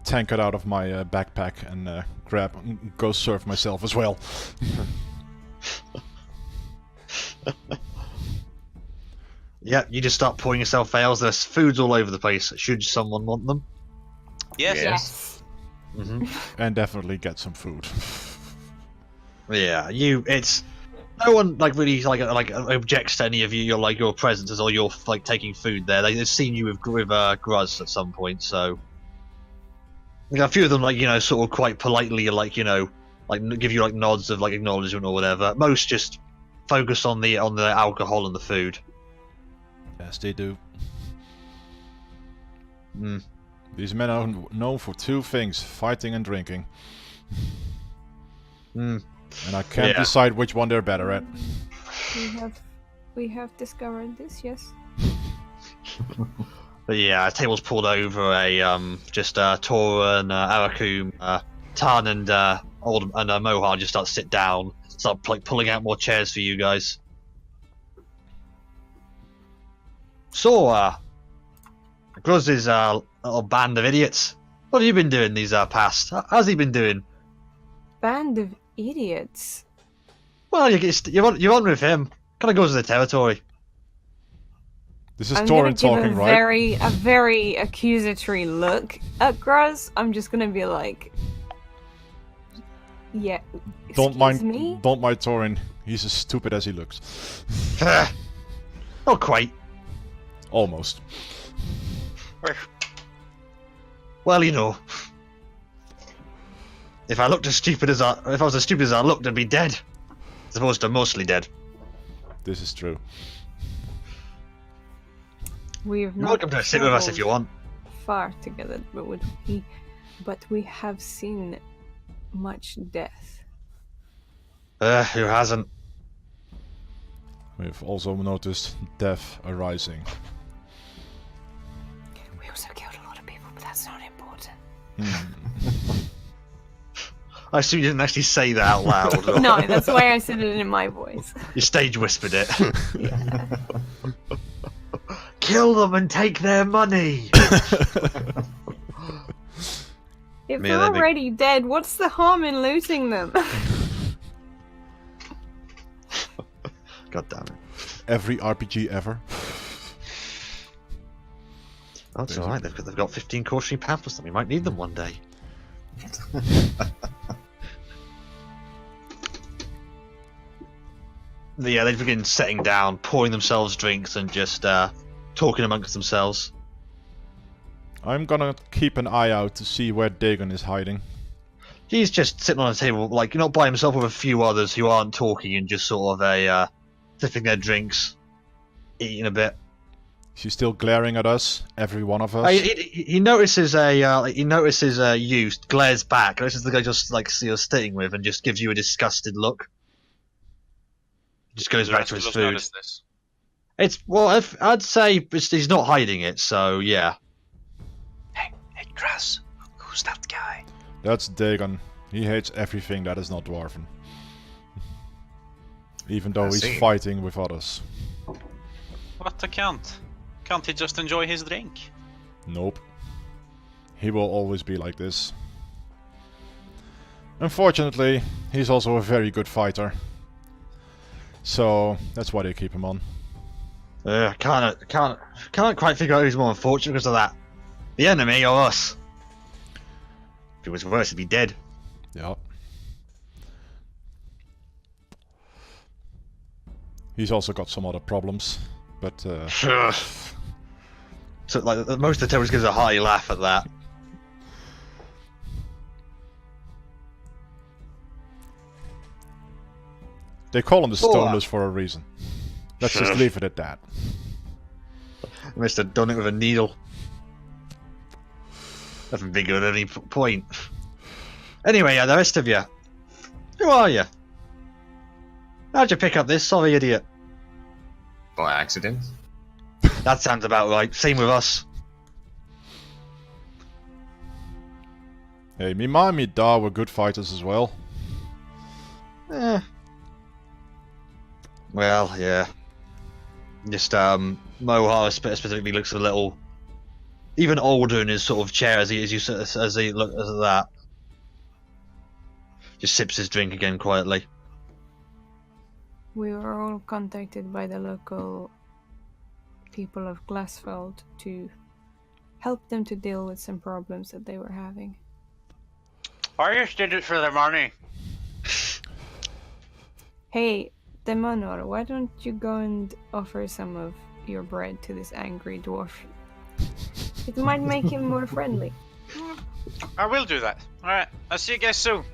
tankard out of my backpack and go serve myself as well. Yeah, you just start pouring yourself ales. There's foods all over the place. Should someone want them? Yes. Yes. Hmm. And definitely get some food. Yeah, it's no one like really like objects to any of your presences or your like taking food there. They've seen you with Gruz at some point, so a few of them sort of quite politely give you like nods of like acknowledgement or whatever. Most just focus on the alcohol and the food. Yes, they do. Mm. These men are known for two things: fighting and drinking. Mm. And I can't Yeah. decide which one they're better at. We have discovered this, yes. But yeah, a table's pulled over. Toran, Arakum, Tan, and Mohar just start to sit down. Start like pulling out more chairs for you guys. So, Gruz's little band of idiots. What have you been doing these past? How's he been doing? Band of idiots. Well, you're on with him. Kind of goes with the territory. This is I'm gonna Torin give talking, a right? very accusatory look at Gruz. I'm just gonna be like, yeah. Don't Excuse me. mind Torin. He's as stupid as he looks. Not quite. Almost. Well, if I was as stupid as I looked, I'd be dead, as opposed to mostly dead. This is true. We've You're not welcome to sit with us if you want. far together, but we have seen much death. Who hasn't? We've also noticed death arising. We also killed a lot of people, but that's not important. I assume you didn't actually say that out loud. No, that's why I said it in my voice. You stage whispered it. Kill them and take their money. If Yeah, they're that'd be- already dead, what's the harm in looting them? God damn it. Every RPG ever. Oh, it's alright. They've got 15 cautionary pamphlets. We might need them one day. Yeah, they begin sitting down, pouring themselves drinks, and just talking amongst themselves. I'm gonna keep an eye out to see where Dagon is hiding. He's just sitting on a table, like not by himself, with a few others who aren't talking and just sort of sipping their drinks, eating a bit. She's still glaring at us, every one of us. He notices you, glares back. This is the guy just like you're sitting with, and just gives you a disgusted look. Just goes back to his Just food. noticed this. I'd say he's not hiding it. So yeah. Hey, Grass, who's that guy? That's Dagon. He hates everything that is not dwarven. Even though I he's see. fighting with others. What a cunt. Can't he just enjoy his drink? Nope. He will always be like this. Unfortunately, he's also a very good fighter. So that's why they keep him on. Can't quite figure out who's more unfortunate because of that. The enemy or us? If it was worse, he'd be dead. Yeah. He's also got some other problems, but So like most of the terrorists gives a hearty laugh at that. they call him the Oh, Stoners for a reason. Let's just leave it at that. Must have done it with a needle. Nothing bigger at any point. Anyway, the rest of you. Who are you? How'd you pick up this? Sorry, idiot. By accident. Oh, That sounds about right. Same with us. Hey, me ma and me da were good fighters as well. Eh. Well, yeah. Just Mohar specifically looks a little, even older in his sort of chair as he looks at that. Just sips his drink again quietly. We were all contacted by the local people of Glassfeld to help them to deal with some problems that they were having. I just did it for the money. Hey, Demanor, why don't you go and offer some of your bread to this angry dwarf? It might make him more friendly. I will do that. Alright, I'll see you guys soon.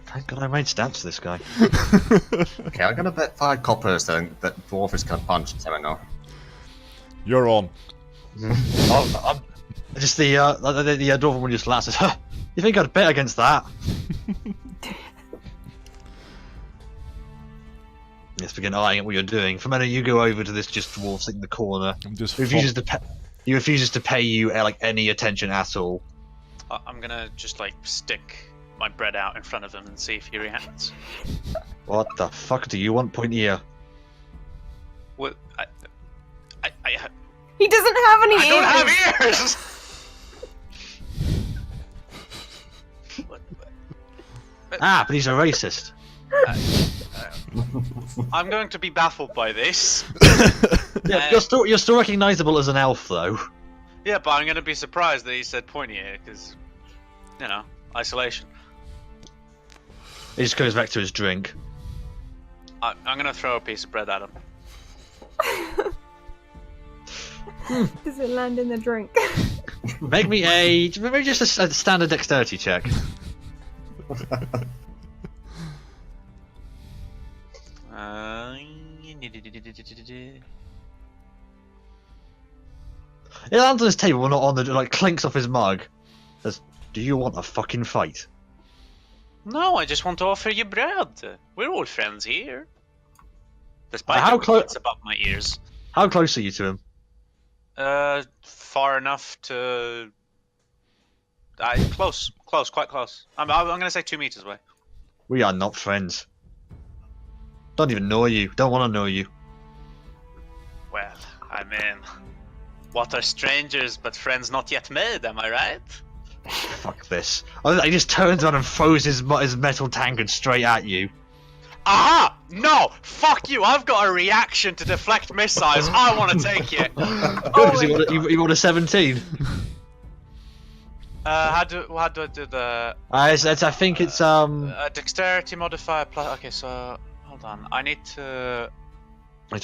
Thank God I made stats to this guy. Okay, I'm gonna bet 5 coppers that dwarf is gonna punch Tewoest. You're on. I'm just the dwarf one just laughs. Huh, you think I'd bet against that? Let's begin eyeing at what you're doing. Femena, you go over to this just dwarf sitting in the corner. He refuses to pay you like any attention at all. I'm gonna just like stick my bread out in front of him and see if he reacts. What the fuck do you want, pointy ear? What? He doesn't have any ears! I don't have ears! But he's a racist. I'm going to be baffled by this. Yeah, you're still recognizable as an elf, though. Yeah, but I'm going to be surprised that he said pointy ear, because, you know, isolation. He just goes back to his drink. I'm going to throw a piece of bread at him. Does it land in the drink? Make me maybe just a standard dexterity check. It lands on his table, not on the like clinks off his mug. Says, "Do you want a fucking fight?" No, I just want to offer you bread. We're all friends here. Despite How it's above my ears. How close are you to him? Far enough to. Close, quite close. I'm gonna say 2 meters away. We are not friends. Don't even know you. Don't want to know you. Well, I mean, what are strangers but friends not yet made? Am I right? Fuck this. He just turns on and throws his metal tankard straight at you. Aha! No! Fuck you! I've got a reaction to deflect missiles. I want to take it. You rolled a 17. How do I do the? I think it's Dexterity modifier plus. Okay, so hold on. I need to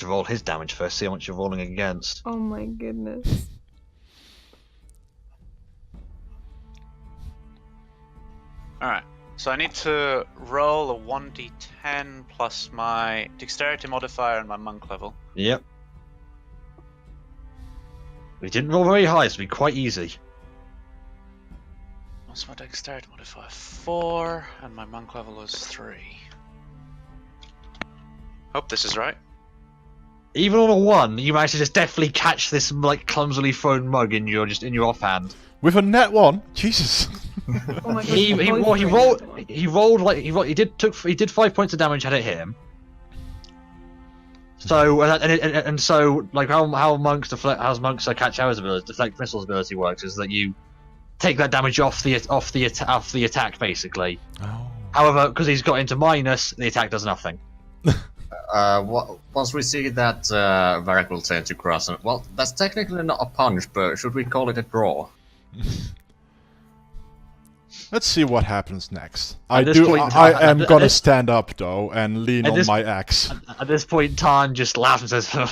roll his damage first. See how much you're rolling against. Oh my goodness. All right. So I need to roll a 1d10 plus my dexterity modifier and my monk level. Yep. We didn't roll very high, so it'll be quite easy. What's my dexterity modifier? 4, and my monk level is 3. Hope this is right. Even on a 1, you managed to just definitely catch this like clumsily thrown mug in your offhand. With a net 1? Jesus. Oh my God, He did 5 points of damage had it hit him. So and so like how monks catch hours ability, deflect missiles ability works is that you take that damage off the attack basically. Oh. However, because he's got into minus, the attack does nothing. Once we see that Varric will turn to cross, and well, that's technically not a punch, but should we call it a draw? Let's see what happens next. At I this do. point, I am gonna stand up though and lean At on this- my axe. At this point, Tarn just laughs and says, "Huh,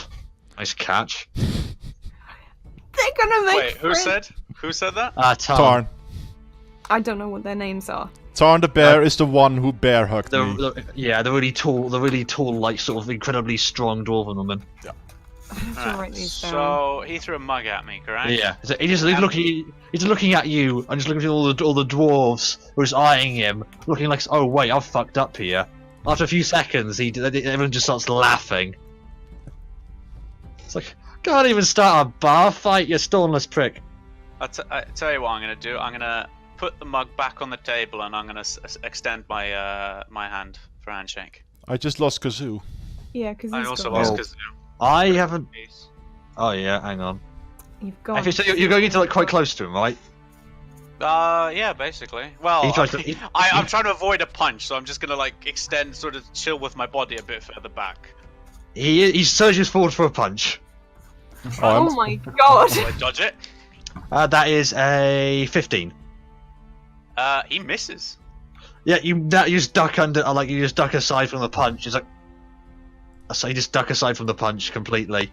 "Nice catch." They're gonna make Wait, friends. who said that? Tarn. Tarn. I don't know what their names are. Tarn the bear is the one who bear hugged me. The really tall, like sort of incredibly strong dwarven woman. I have to write these down. So he threw a mug at me, correct? Yeah, so he's looking at you and just looking at all the dwarves who are just eyeing him, looking like, oh wait, I've fucked up here. After a few seconds, everyone just starts laughing. It's like, can't even start a bar fight, you stoneless prick. I tell you what I'm gonna do. I'm gonna put the mug back on the table, and I'm gonna extend my my hand for a handshake. I just lost Kazoo. Yeah, because I also lost Kazoo. I haven't. Oh yeah, hang on. You've got. Actually, so you're going into like quite close to him, right? Yeah, basically. Well, He tries to- I'm trying to avoid a punch, so I'm just gonna like extend, sort of chill with my body a bit further back. He surges forward for a punch. Oh my god! Do I dodge it? That is a 15. He misses. Yeah, you just duck under, like you just duck aside from the punch. It's like, so you just duck aside from the punch completely.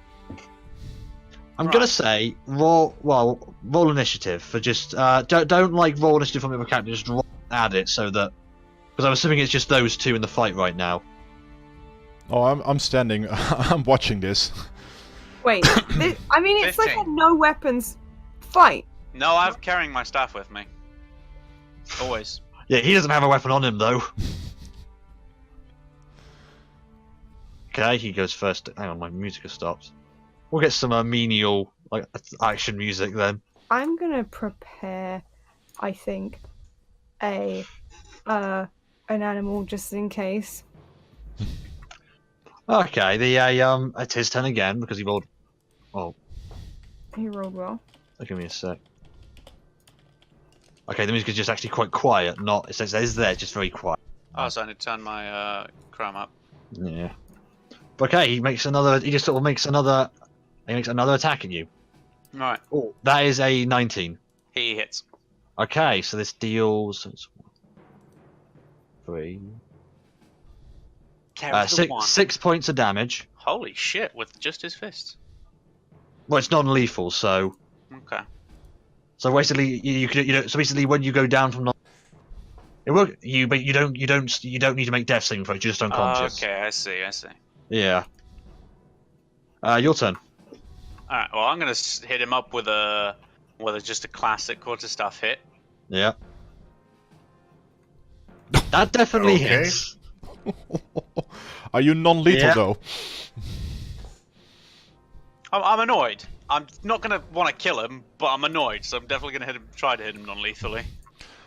I'm Right. gonna say roll initiative for just don't like roll initiative from the other character, just add it so that, because I'm assuming it's just those two in the fight right now. Oh, I'm standing. I'm watching this. Wait, I mean, it's like a 15. no weapons fight. No, I'm carrying my staff with me. Always. Yeah, he doesn't have a weapon on him though. Okay, he goes first. Hang on, my music has stopped. We'll get some menial like action music then. I'm gonna prepare, I think, an animal just in case. Okay, it's his turn again because he rolled. Oh, He rolled well. give me a sec. Okay, the music is just actually quite quiet. Not it says it's there, just very quiet. Oh, so I need to turn my cram up. Yeah. But okay, he makes another. He just sort of makes another. He makes another attack at you. Right. Oh, that is a 19. He hits. Okay, so this deals 3. Carry the one. 6 points of damage. Holy shit! With just his fist. Well, it's non-lethal, so Okay. basically so basically when you go down from it work but you don't need to make death saving throws. You're just unconscious. Okay, I see. Yeah. Your turn. All right. Well, I'm gonna hit him up with just a classic quarterstaff hit. Yeah. That definitely Okay. hits. Are you non-lethal Yeah. though? I'm annoyed. I'm not gonna want to kill him, but I'm annoyed, so I'm definitely gonna try to hit him non-lethally.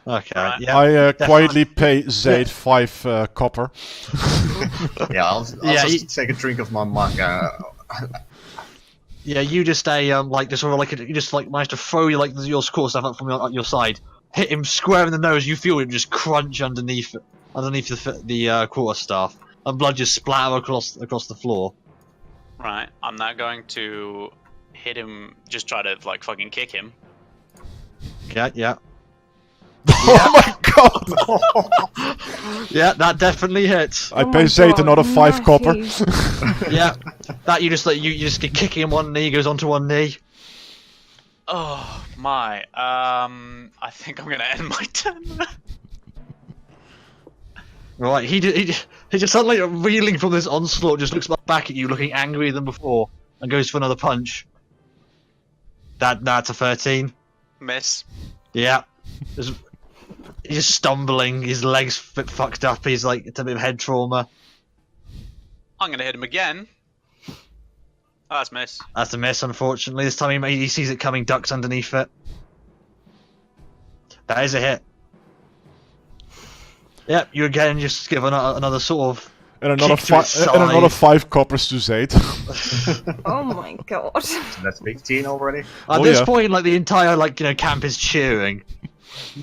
Okay. Right. Yeah. I definitely. quietly pay Zaid 5 copper. Yeah, I'll Yeah, just take a drink of my mug. Yeah, you just like just sort of like you just like manage to throw your your score stuff up from your side, hit him square in the nose. You feel him just crunch underneath the quarterstaff, and blood just splatter across the floor. Right. I'm now going to hit him. Just try to like fucking kick him. Okay, yeah, Oh my god! yeah, that definitely hits. I Oh pay my Zaid God, another 5 copper. Matthew. Yeah, that you just like you just get kicking him one knee, goes onto one knee. Oh my. I think I'm gonna end my turn. Right, he just suddenly reeling from this onslaught, just looks back at you, looking angrier than before, and goes for another punch. That's a 13. Miss. Yeah. He's just stumbling, his legs fucked up, he's like, it's a bit of head trauma. I'm gonna hit him again. Oh, that's miss. That's a miss, unfortunately. This time he sees it coming, ducks underneath it. That is a hit. Yep, you again just give another sort of And another kick to its and another side. 5 coppers to Zaid. Oh my god. So that's 15 already. At Oh, this yeah. point, like the entire camp is cheering.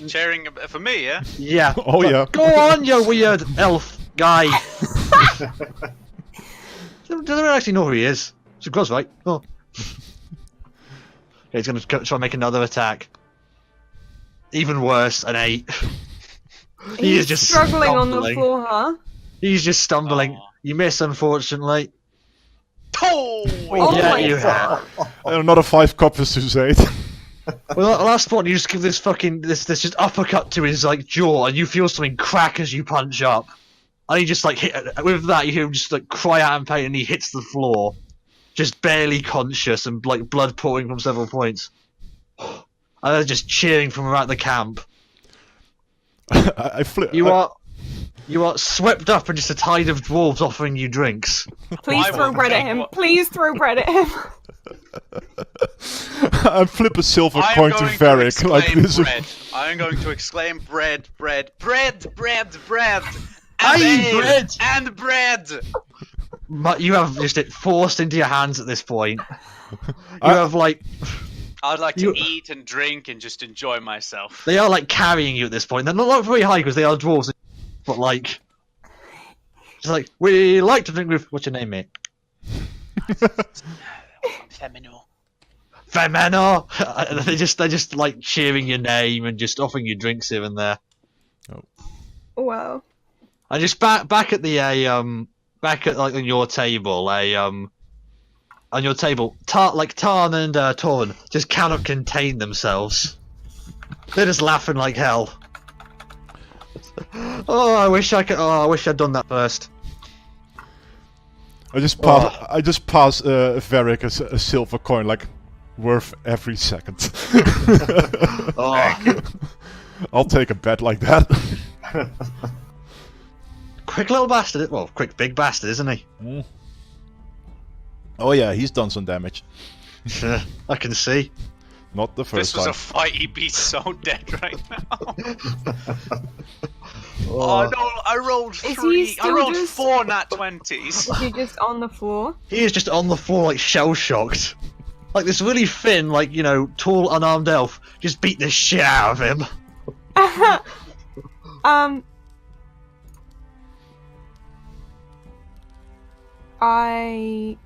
Cheering for me, yeah. Yeah. Oh, yeah. Go on, you weird elf guy. Doesn't actually know who he is. It's a gross, right? Oh. Okay, he's gonna try and make another attack. Even worse, an 8. He He's is just struggling on the stumbling. floor, huh? He's just stumbling. Aw. You miss, unfortunately. Oh! Oh yeah, my you God. have. And another 5 coppers to Zaid. Well, the last one, you just give this just uppercut to his jaw, and you feel something crack as you punch up. And he just hit with that. You hear him just cry out in pain, and he hits the floor, just barely conscious, and blood pouring from several points. And they're just cheering from around the camp. I flip. You are swept up in just a tide of dwarves offering you drinks. Please I throw will bread at take him. what- Please throw bread at him. I flip a silver I am coin to going Varric. Like exclaim this. bread. I am going to exclaim bread, bread, bread, bread, bread. I And eat ale, bread! and bread. But you have just it forced into your hands at this point. You I- have like I'd like to You- eat and drink and just enjoy myself. they are like carrying you at this point. They're not very high because they are dwarves, but like it's like we like to drink with what's your name, mate? Femino. Femeno. They're just like cheering your name and just offering you drinks here and there. Wow. And just back at the back at like on your table on your table, Tarn and Torn just cannot contain themselves. They're just laughing like hell. Oh, I wish I could. Oh, I wish I'd done that first. I just pass Varric a silver coin, like worth every second. Oh, I'll take a bet like that. quick little bastard. Well, quick big bastard, isn't he? Oh yeah, he's done some damage. I can see. Not the This first was time. a fight. He'd be so dead right now. Oh, Oh no! I rolled Is he 3. I still rolled just- 4 nat 20s. Is he just on the floor? he is just on the floor, like shell shocked. Like this really thin, like tall, unarmed elf just beat the shit out of him. I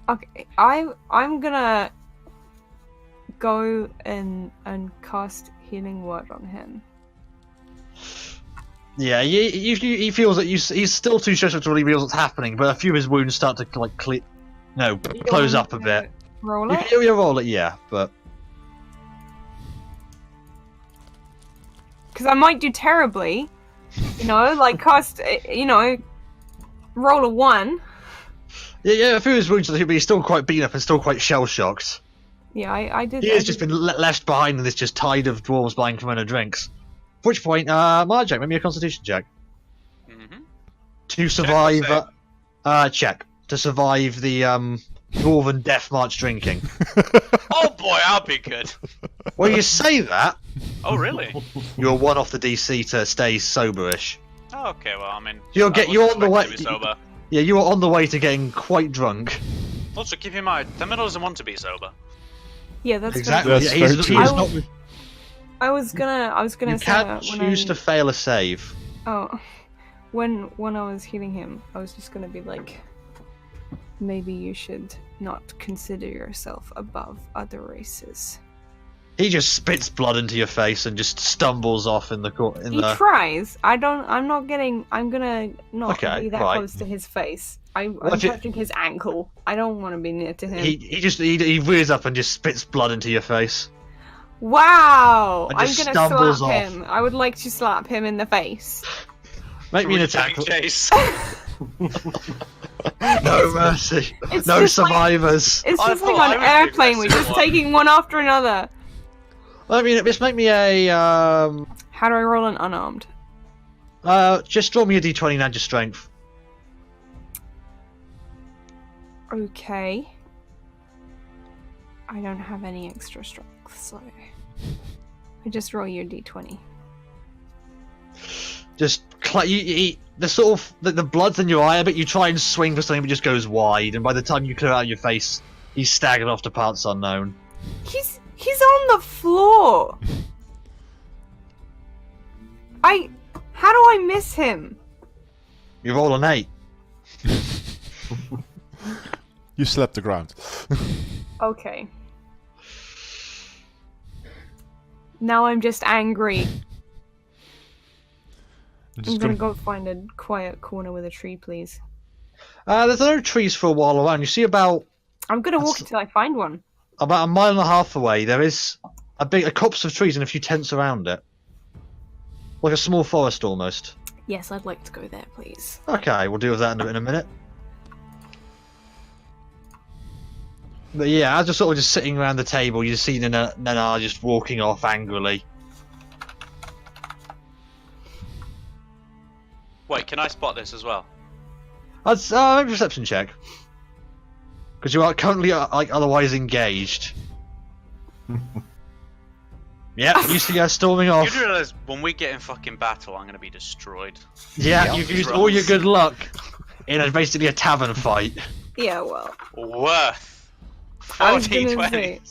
okay. I'm gonna go and cast healing word on him. Yeah, he feels that he's still too stressed to really realize what's happening, but a few of his wounds start to like close up a bit. Roll You it. can roll it, yeah, but Because I might do terribly. Like cast. Roll a 1. yeah, a few of his wounds, but he's still quite beaten up and still quite shell shocked. Yeah, I did. He I has just did- been left behind in this just tide of dwarves buying Corona drinks. At which point, Marjack, make me a Constitution check Mm-hmm. to survive. save? Check to survive the Dwarven Death March drinking. Oh boy, I'll be good. Well, you say that Oh really? you're one off the DC to stay soberish. Oh, okay, well I mean. You're I you're wasn't on the way. expecting to be sober. Yeah, you are on the way to getting quite drunk. Also, keep in mind, Temidor doesn't want to be sober. Yeah, that's Exactly. That's Yeah, very he's true. not. I was gonna You say can't that when choose to fail a save. Oh, when I was healing him, I was just gonna be like, maybe you should not consider yourself above other races. He just spits blood into your face and just stumbles off in the court. He tries. I'm gonna not Okay, be that right. close to his face. I'm if you- touching his ankle. I don't want to be near to him. He rears up and just spits blood into your face. Wow! And I'm just gonna stumbles slap off. him. I would like to slap him in the face. Make me an Really attack. Chase. No mercy. It's No just like- survivors. It's I just like thought on I was an the airplane. We're aggressive just one. taking one after another. I mean, just make me a How do I roll an unarmed? just draw me a d20 and add your strength. Okay. I don't have any extra strength, so I just roll your d20. Just the sort of the blood's in your eye a bit. You try and swing for something, but it just goes wide. And by the time you clear out your face, he's staggered off to parts unknown. He's on the floor. How do I miss him? You roll an 8. You slept the ground. Okay. Now I'm just angry. I'm gonna go find a quiet corner with a tree, please. There's no trees for a while around. You see about I'm gonna walk until I find one. a mile and a half away. There is a copse of trees and a few tents around it, like a small forest almost. Yes, I'd like to go there, please. Okay, we'll deal with that in a minute. But yeah, as you're sort of just sitting around the table, you see Nana just walking off angrily. Can I spot this as well? That's make a perception check. Because you are currently like otherwise engaged. Yeah, you see her storming You off. do realise when we get in fucking battle, I'm gonna be destroyed. Yeah, you've used all your good luck in basically a tavern fight. Yeah, well. Worth. I was 40 gonna 20. say.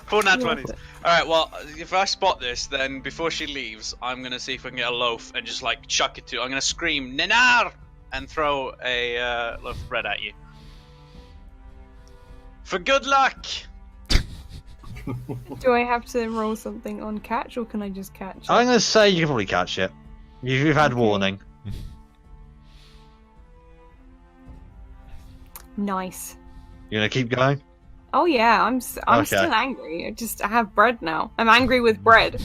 4 nat Worth 20s. it. Alright, well, if I spot this, then before she leaves, I'm gonna see if I can get a loaf and just like chuck it to. I'm gonna scream Ninar and throw a loaf of bread at you. For good luck. Do I have to roll something on catch, or can I just catch it? I'm gonna say you can probably catch it. You've had Okay. warning. Nice. You're gonna keep going? Oh yeah, I'm Okay. still angry. I have bread now. I'm angry with bread.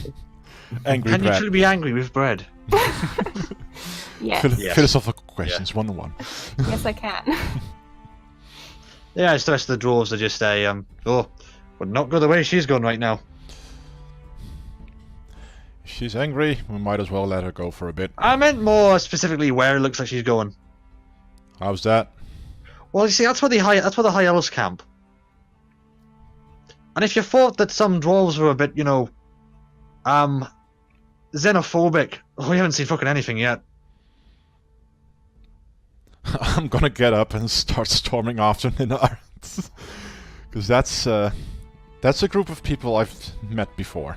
Angry Can you bread. truly be angry with bread? Yes. Yes. Philosophical questions, 101. Yes, I can. Yeah, it's the rest of the dwarves are just would not go the way she's gone right now. If she's angry, we might as well let her go for a bit. I meant more specifically where it looks like she's going. How's that? Well, you see, that's where the high elves camp. And if you thought that some dwarves were a bit, xenophobic, we haven't seen fucking anything yet. I'm gonna get up and start storming after Ninar. Because that's a group of people I've met before.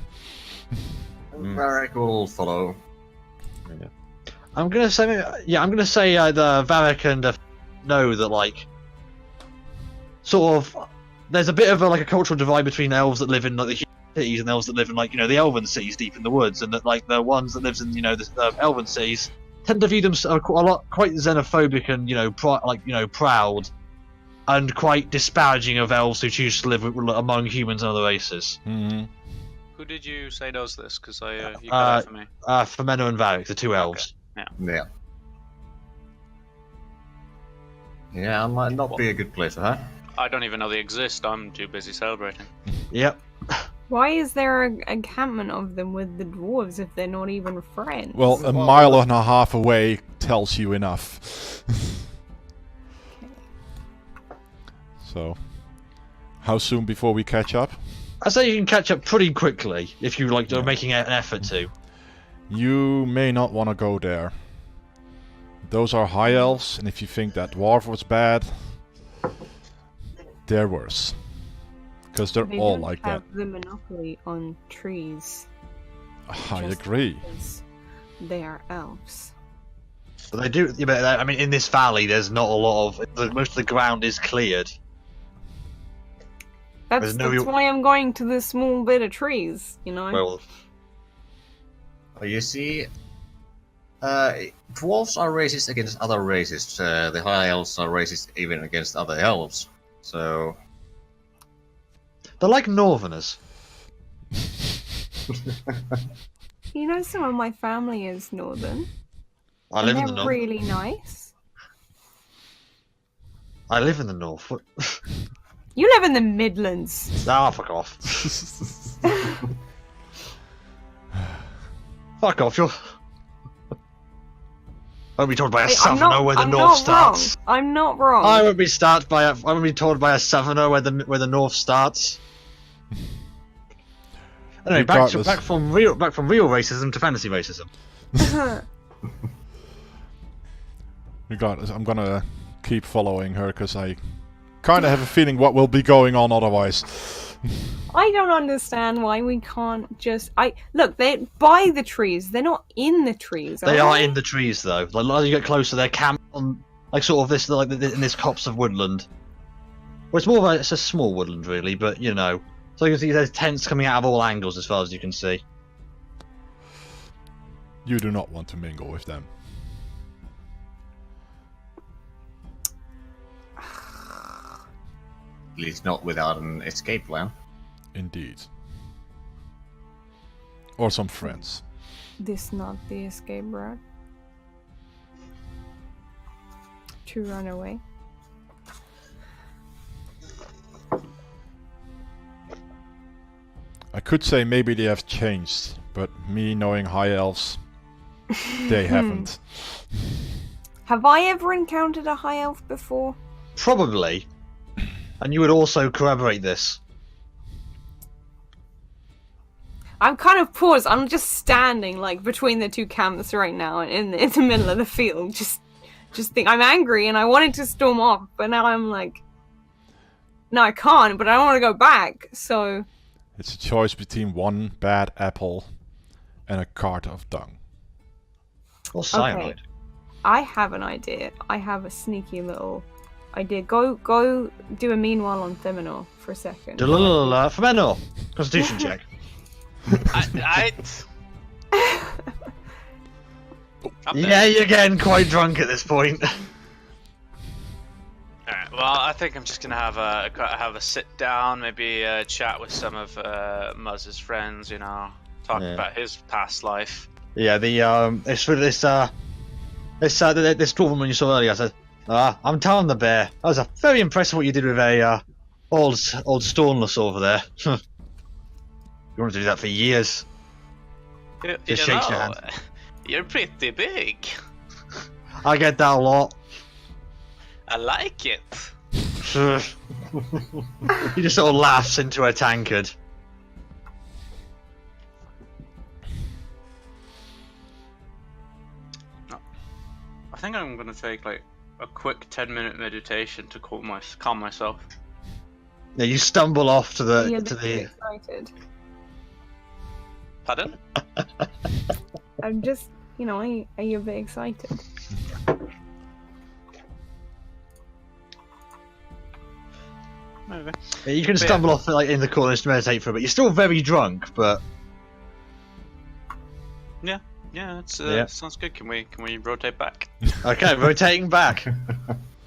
Varric will follow. I'm gonna say the Varric and know that sort of there's a bit of a cultural divide between elves that live in the human cities and elves that live in the elven cities deep in the woods, and that the ones that lives in the elven cities tend to view them quite xenophobic and proud and quite disparaging of elves who choose to live among humans and other races. Mm-hmm. Who did you say knows this? Because you cut out for me. Femeno and Varric, the two elves. Yeah. Yeah, it might not be a good place for her. I don't even know they exist. I'm too busy celebrating. Yep. Why is there an encampment of them with the dwarves if they're not even friends? Well, a mile and a half away tells you enough. So, how soon before we catch up? I say you can catch up pretty quickly if you are making an effort to. You may not want to go there. Those are high elves, and if you think that dwarf was bad, they're worse. Because they're They all don't like that. have the monopoly on trees. I just agree. because they are elves. But they do. Yeah, but I mean, in this valley, there's not a lot of. Most of the ground is cleared. That's no- why I'm going to this small bit of trees, Well, Well, you see, dwarves are racist against other races. The high elves are racist even against other elves. So, they're like northerners. Some of my family is northern. I And live in the they're north. really nice. I live in the north. You live in the Midlands. Ah, fuck off. Fuck off, you're. I won't be told by a Hey, I'm southerner where the I'm north not starts. Wrong. I'm not wrong. I won't be told by a southerner where the north starts. Anyway, Regardless. back from real racism to fantasy racism. Regardless, I'm gonna keep following her because I kind of have a feeling what will be going on otherwise. I don't understand why we can't just. Look. They're by the trees. They're not in the trees. They are in the trees though. Like as you get closer, they're camped on sort of this in this copse of woodland. Well, it's more of it's a small woodland really, but So you can see there's tents coming out of all angles as far as you can see. You do not want to mingle with them. at least not without an escape plan. Indeed. Or some friends. This not the escape route. To run away. I could say maybe they have changed, but me knowing high elves, they haven't. Have I ever encountered a high elf before? Probably. And you would also corroborate this. I'm kind of paused. I'm just standing like between the two camps right now in the middle of the field. Just think I'm angry and I wanted to storm off, but now I'm like, no, I can't. But I don't want to go back. So It's a choice between one bad apple and a cart of dung. Or cyanide. I have an idea. I have a sneaky little idea. Go do a meanwhile on Theminor for a second. Femenor. Constitution check. Yeah, you're getting quite drunk at this point. Alright, well, I think I'm just gonna have a sit down, maybe chat with some of Muzz's friends, you know, talk about his past life. Yeah, this dwarf woman you saw earlier said, I'm Talon the Bear. I was very impressed with what you did with a old Stormless over there. You wanted to do that for years. Just shakes your hand. You're pretty big. I get that a lot. I like it. He just sort of laughs into a tankard. I think I'm gonna take like a quick 10-minute meditation to calm myself. Yeah, you stumble off to the You're to the. excited. Pardon? I'm just, are you a bit excited? Maybe. Yeah, you can stumble off like in the corners to meditate for a bit. You're still very drunk, but Yeah, it's sounds good. Can we rotate back? okay, rotating back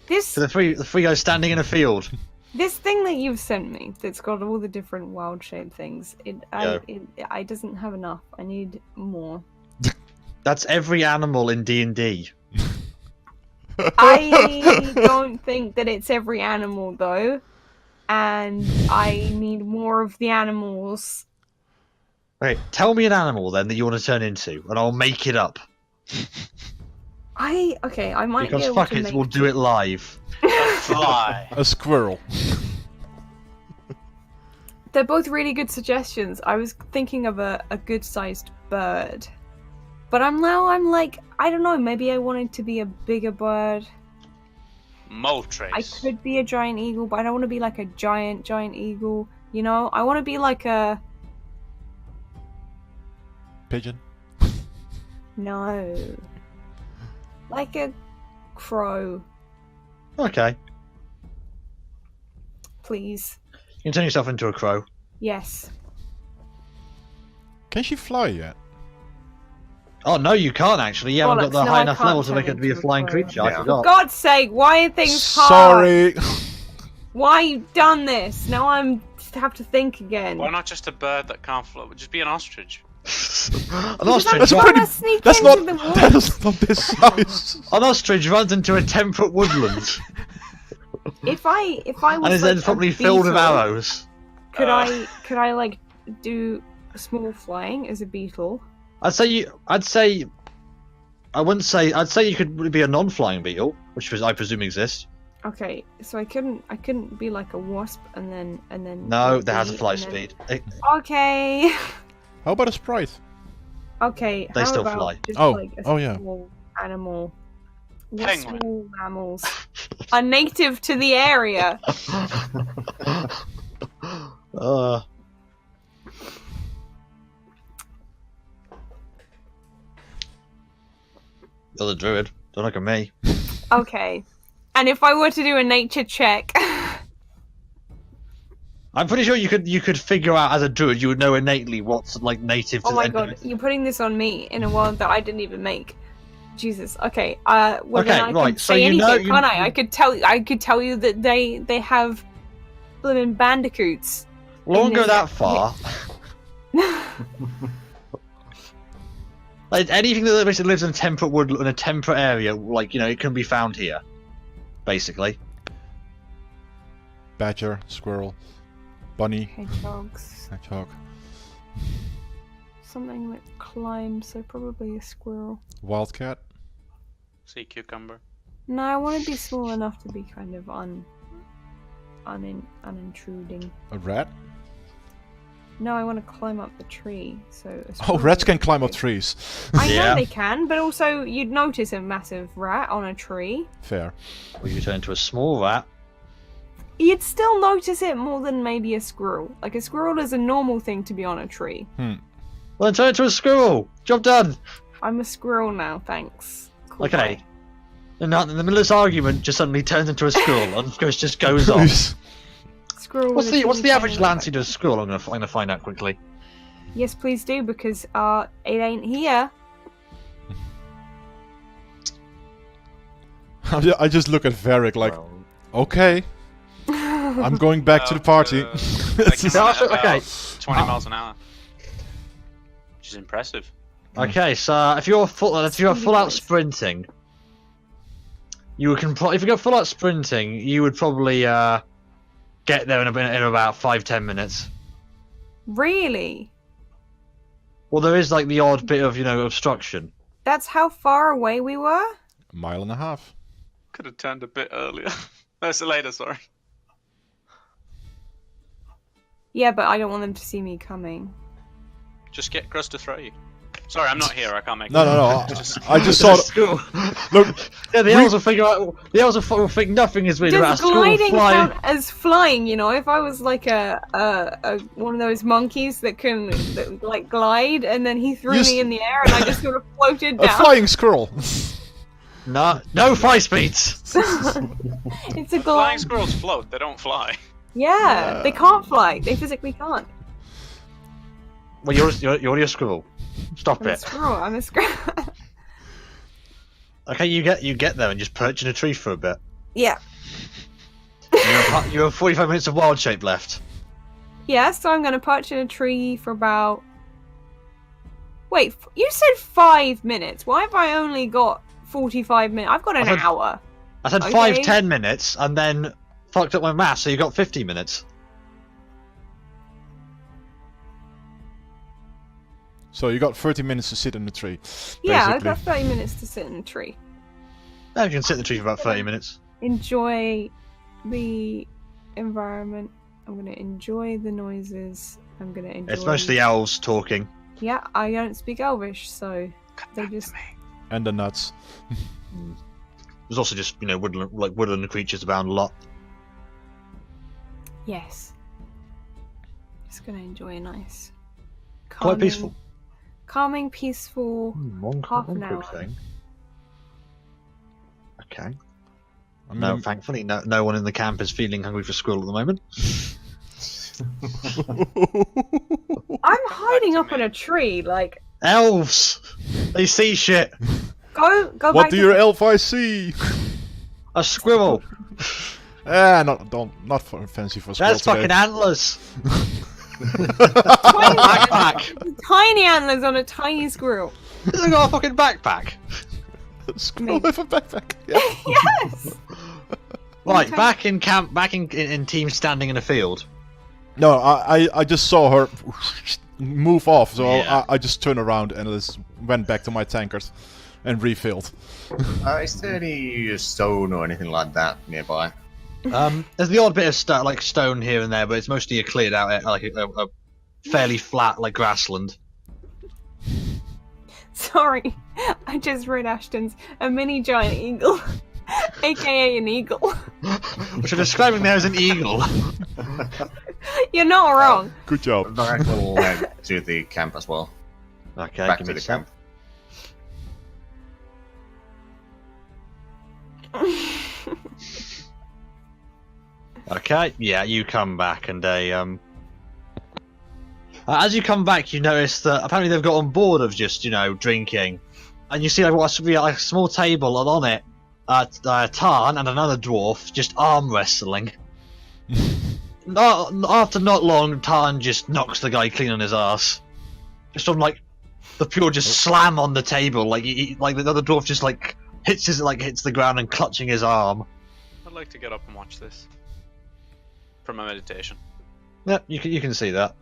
This to the three guys standing in a field. this thing that you've sent me that's got all the different wild shaped things. I doesn't have enough. I need more. That's every animal in D&D. I don't think that it's every animal though, and I need more of the animals. Okay, tell me an animal then that you want to turn into, and I'll make it up. I might Because be able fuck to it, make we'll do it live. Fly. A squirrel. They're both really good suggestions. I was thinking of a good sized bird, but I'm like, I don't know. Maybe I wanted to be a bigger bird. Moltres. I could be a giant eagle, but I don't want to be like a giant eagle. You know, I want to be like a Pigeon. no, like a crow, Okay, please. you can turn yourself into a crow. Yes. Can she fly yet? Oh no, you can't actually. You haven't got the Bollocks, no, high I enough can't level to turn make it to be a into a flying crow. creature. I Yeah. For forgot. God's sake, why are things hard? Sorry. Why you done this? Now I'm have to think again. Why not just a bird that can't fly? Just be an ostrich. An Because I'm ostrich, trying to sneak That's into not. the woods. That is not this size. an ostrich runs into a temperate woodland If I was and is like then a probably filled with beetle, arrows. Could I like do small flying as a beetle? I'd say you could be a non-flying beetle, which I presume exists. Okay, so I couldn't be like a wasp and then No, like that has a bee flight and then- speed. Okay. How about a sprite? Okay. They how still about fly. just, Oh, like, a oh, yeah. small animal. What Penguin. small mammals are native to the area? You're the druid. Don't look at me. Okay. And if I were to do a nature check, I'm pretty sure you could figure out as a druid you would know innately what's like native to oh my the god, you're putting this on me in a world that I didn't even make. Jesus. Okay. Well, then I right, could so say you know- anything, can't I? I could tell you that they have blooming bandicoots. Well, I won't go in that this- far. Like anything that basically lives in a temperate wood in a temperate area, like it can be found here, basically. Badger, squirrel, bunny, Hedgehogs. hedgehog, Something that climbs, so probably a squirrel. wildcat. Sea cucumber. No, I want to be small enough to be kind of unintruding. A rat? No, I want to climb up the tree. So. Oh, rats can climb up trees. I Yeah. know they can, but also you'd notice a massive rat on a tree. Fair. Or you turn into a small rat. You'd still notice it more than maybe a squirrel. Like a squirrel is a normal thing to be on a tree. Well, then turn into a squirrel. Job done. I'm a squirrel now, thanks. Cool. Okay. And in the middle of this argument, just suddenly turns into a squirrel and just goes off. Squirrel. What's with a the teeny average tiny lancing to a squirrel? I'm gonna find out quickly. Yes, please do, because it ain't here. I just look at Varric like, okay, I'm going back to the party. They can run at about Okay. 20 miles an hour. Which is impressive. Okay, so if you're full out boys. sprinting, you can if you go full out sprinting, you would probably get there in about 5-10 minutes. Really? Well, there is like the odd bit of obstruction. That's how far away we were? A mile and a half. Could have turned a bit earlier. No, so later, sorry. Yeah, but I don't want them to see me coming. Just get Crust to throw you. Sorry, I'm not here. I can't make No, it. no, no. Just- I just saw. School. Look, Yeah, the elves will figure out. The elves will think nothing is weird about a Does school gliding flying. count as flying? You know, if I was like a one of those monkeys that can like glide, and then he threw You me in the air, and I just sort of floated a down. flying squirrel. No fly speeds. It's a Flying glide. squirrels float. They don't fly. Yeah, they can't fly. They physically can't. Well, you're a squirrel. Stop I'm a it. squirrel. I'm a squirrel. Okay, you get there and just perch in a tree for a bit. Yeah. You have 45 minutes of wild shape left. Yeah, so I'm going to perch in a tree for about... Wait, you said 5 minutes. Why have I only got 45 minutes? I've got an I said- hour. I said Okay. 5-10 minutes and then fucked up my math, so you got 50 minutes. So you got 30 minutes to sit in the tree. Yeah, I've basically. got 30 minutes to sit in a tree. Now you can sit in the tree for about 30 minutes. Enjoy the environment. I'm going to enjoy the noises. I'm going to enjoy... It's mostly elves talking. Yeah, I don't speak Elvish, so they just... And the nuts. There's also just woodland creatures abound a lot. Yes. Just going to enjoy a nice... Quite peaceful. Calming, peaceful... Half an hour. thing. Okay. I mean, No, thankfully, no one in the camp is feeling hungry for squirrel at the moment. I'm hiding up in a tree, like... Elves! They see shit! Go what back do to your elf eyes see? A squirrel! Not for fancy for squirrel That's fucking today. antlers! tiny, Backpack! tiny antlers on a tiny squirrel. They got a fucking backpack! Squirrel Me. with a backpack. Yeah. Yes! Right, Okay. back in camp, back in team standing in a field. No, I just saw her move off, so Yeah. I just turned around and just went back to my tankard and refilled. Is there any stone or anything like that nearby? There's the odd bit of stone here and there, but it's mostly a cleared out, a fairly flat, grassland. Sorry, I just read Ashton's a mini giant eagle, aka an eagle. Which I'm describing there as an eagle. You're not wrong. Good job. Varric will head to the camp as well. Okay, Back give to me the a sec. camp. Okay, yeah, you come back and as you come back, you notice that apparently they've got on board of just drinking, and you see what's to be a small table, and on it, Tarn and another dwarf just arm wrestling. After not long, Tarn just knocks the guy clean on his ass. Just from the pure just slam on the table, the other dwarf just hits the ground and clutching his arm. I'd like to get up and watch this. From my meditation. Yeah, you can see that.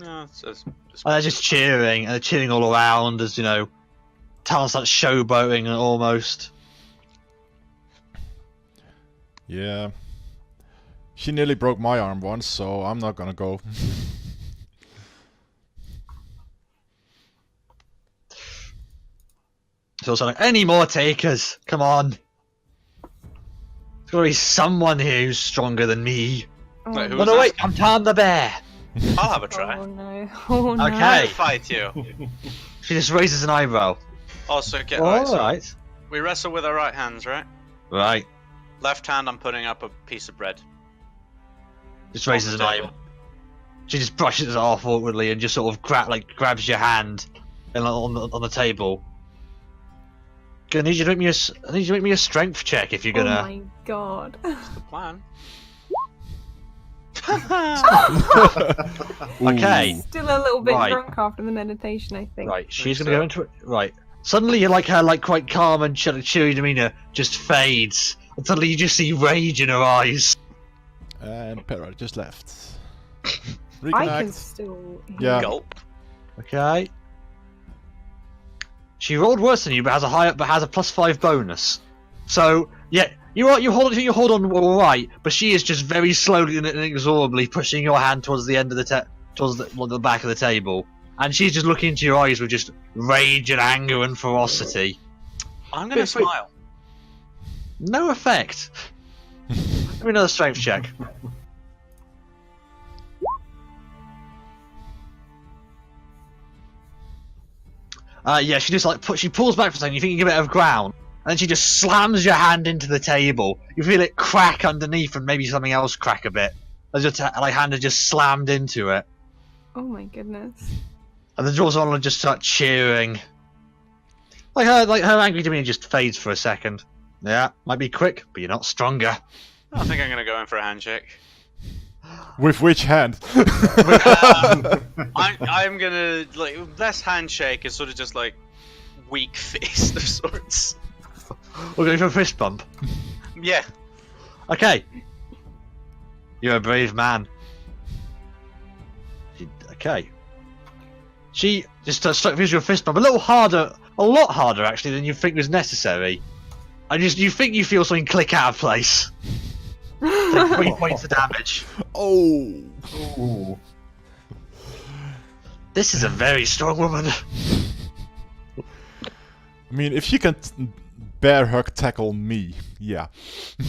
No, it's And they're just cheering, and they're cheering all around as, Talon starts showboating almost. Yeah. She nearly broke my arm once, so I'm not gonna go. So it's like, any more takers? Come on. There's gotta be someone here who's stronger than me. Oh, Wait, who Oh was no, that? wait, I'm Tom the Bear. I'll have a try. oh no. Oh no. Okay. I'll fight you. She just raises an eyebrow. Also, get right. So Alright. we wrestle with our right hands, right? Right. Left hand, I'm putting up a piece of bread. Just raises an On the eyebrow. table. She just brushes it off awkwardly and just sort of grabs your hand and on the table. I need you to make me a strength check if you're Oh gonna. my god. That's the plan. Okay. Still a little bit Right. drunk after the meditation, I think. Right, she's Think gonna so. go into it. Right. Suddenly, her quite calm and cheery demeanor just fades, and suddenly you just see rage in her eyes. And Para just left. I can Reconnect. still. Yeah. Gulp. Okay. She rolled worse than you, but has a +5 bonus. So yeah, you hold on all right, but she is just very slowly and inexorably pushing your hand towards the end of towards the back of the table, and she's just looking into your eyes with just rage and anger and ferocity. I'm gonna Wait. smile. No effect. Give me another strength check. Yeah, she just she pulls back for a second. You think you give it a ground, and then she just slams your hand into the table. You feel it crack underneath, and maybe something else crack a bit. As your hand is just slammed into it, Oh my goodness. and the dwarves on just start cheering. Her angry demeanor just fades for a second. Yeah, might be quick, but you're not stronger. I think I'm gonna go in for a handshake. With which hand? I'm gonna less handshake is sort of just like weak fist of sorts. We're going for a fist bump. Yeah. Okay. You're a brave man. Okay. She just gives you a fist bump, a lot harder actually than you think was necessary. And you think you feel something click out of place. Take 3 points of damage. Oh. Ooh. This is a very strong woman. I mean, if she can bear hug tackle me, yeah.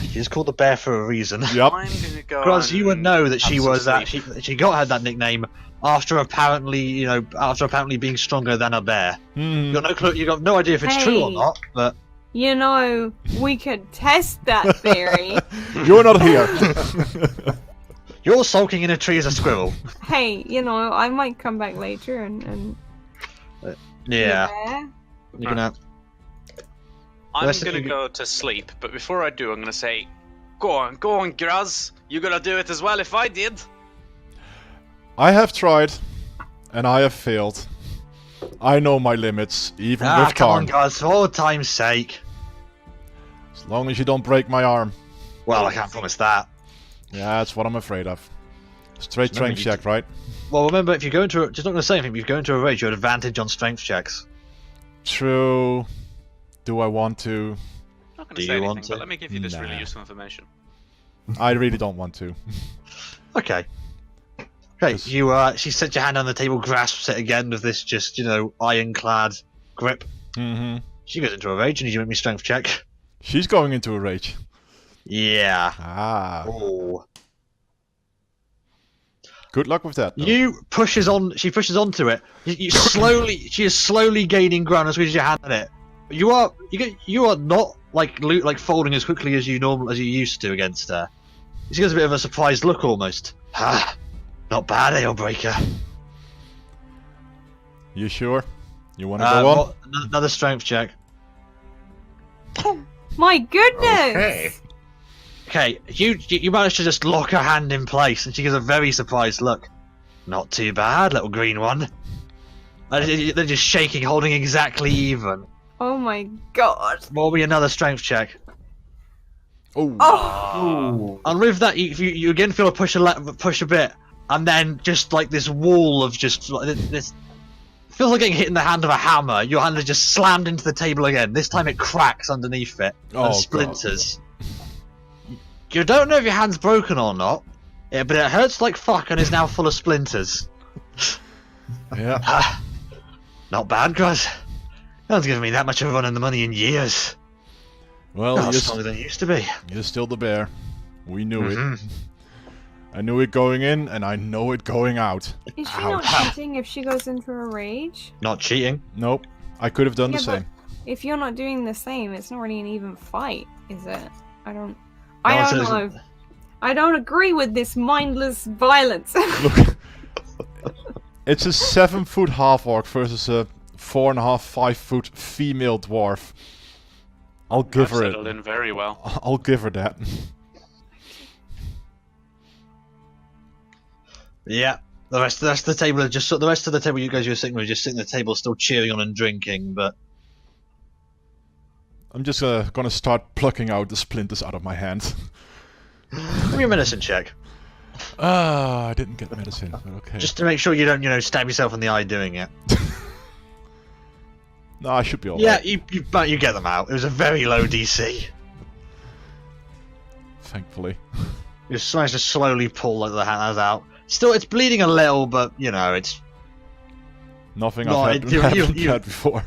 She's called the bear for a reason. Yep. I'm gonna go. Because you would know that she have some was that sleep. she got that nickname after apparently being stronger than a bear. Hmm. You got no clue. You got no idea if it's true or Hey. not, but You know, we could test that theory. You're not here. you're sulking in a tree as a squirrel. Hey, you know, I might come back later and Yeah. You're gonna. I'm Listen, gonna you- go to sleep, but before I do, I'm gonna say, go on, Graz. You gotta do it as well if I did. I have tried, and I have failed. I know my limits, even with Come on, Tarn. guys, for all time's sake. As long as you don't break my arm. Well, I can't promise that. Yeah, that's what I'm afraid of. Straight Remember, strength you check, right? Well, remember, if you go into just not going to say anything, but if you go into a rage, you have advantage on strength checks. True. Do I want to? I'm not gonna Do say you anything, want to? but let me give you this really Nah. useful information. I really don't want to. Okay. Okay, Yes. she sets your hand on the table, grasps it again with this just, ironclad grip. Mm-hmm. She goes into a rage and you make me strength check. She's going into a rage. Yeah. Ah. Oh. Good luck with that. though. She pushes onto it. She is slowly gaining ground and squeezes your hand on it. You are not like folding as quickly as you used to against her. She gives a bit of a surprised look almost. Ah, not bad, Ailbreaker. You sure? You want to go on? Another strength check. my goodness! Okay. Okay, you managed to just lock her hand in place, and she gives a very surprised look. Not too bad, little green one. And they're just shaking, holding exactly even. Oh my god. Roll me another strength check. Oh. Oh! Ooh. And with that, you again feel a push a bit, and then just like this wall of just like this. Feels like getting hit in the hand of a hammer. Your hand is just slammed into the table again. This time it cracks underneath it Oh, and splinters. You don't know if your hand's broken or not, but it hurts like fuck and is now full of splinters. Yeah. Not bad, Gruz. No one's given me that much of a run in the money in years. Well, Not stronger than it used to be. you're still the bear. We knew Mhm. it. I knew it going in, and I know it going out. Is she Ow. not cheating if she goes into a rage? Not cheating. Nope. I could have done the Yeah, but- same. If you're not doing the same, it's not really an even fight, is it? I don't it's- know. I don't agree with this mindless violence. Look, it's a 7-foot half-orc versus a 4.5, 5-foot female dwarf. I'll give I've her settled it. in very well. I'll give her that. Yeah. The rest of the table are just the rest of the table you guys were sitting with, just sitting at the table, still cheering on and drinking. But I'm just gonna start plucking out the splinters out of my hand. give me a medicine check, I didn't get medicine, but okay. just to make sure you don't, stab yourself in the eye doing it. No, I should be alright. Yeah, you get them out. It was a very low DC. Thankfully. You just managed to slowly pull the hand out. Still, it's bleeding a little, but it's Nothing No, I've you- haven't you- had before.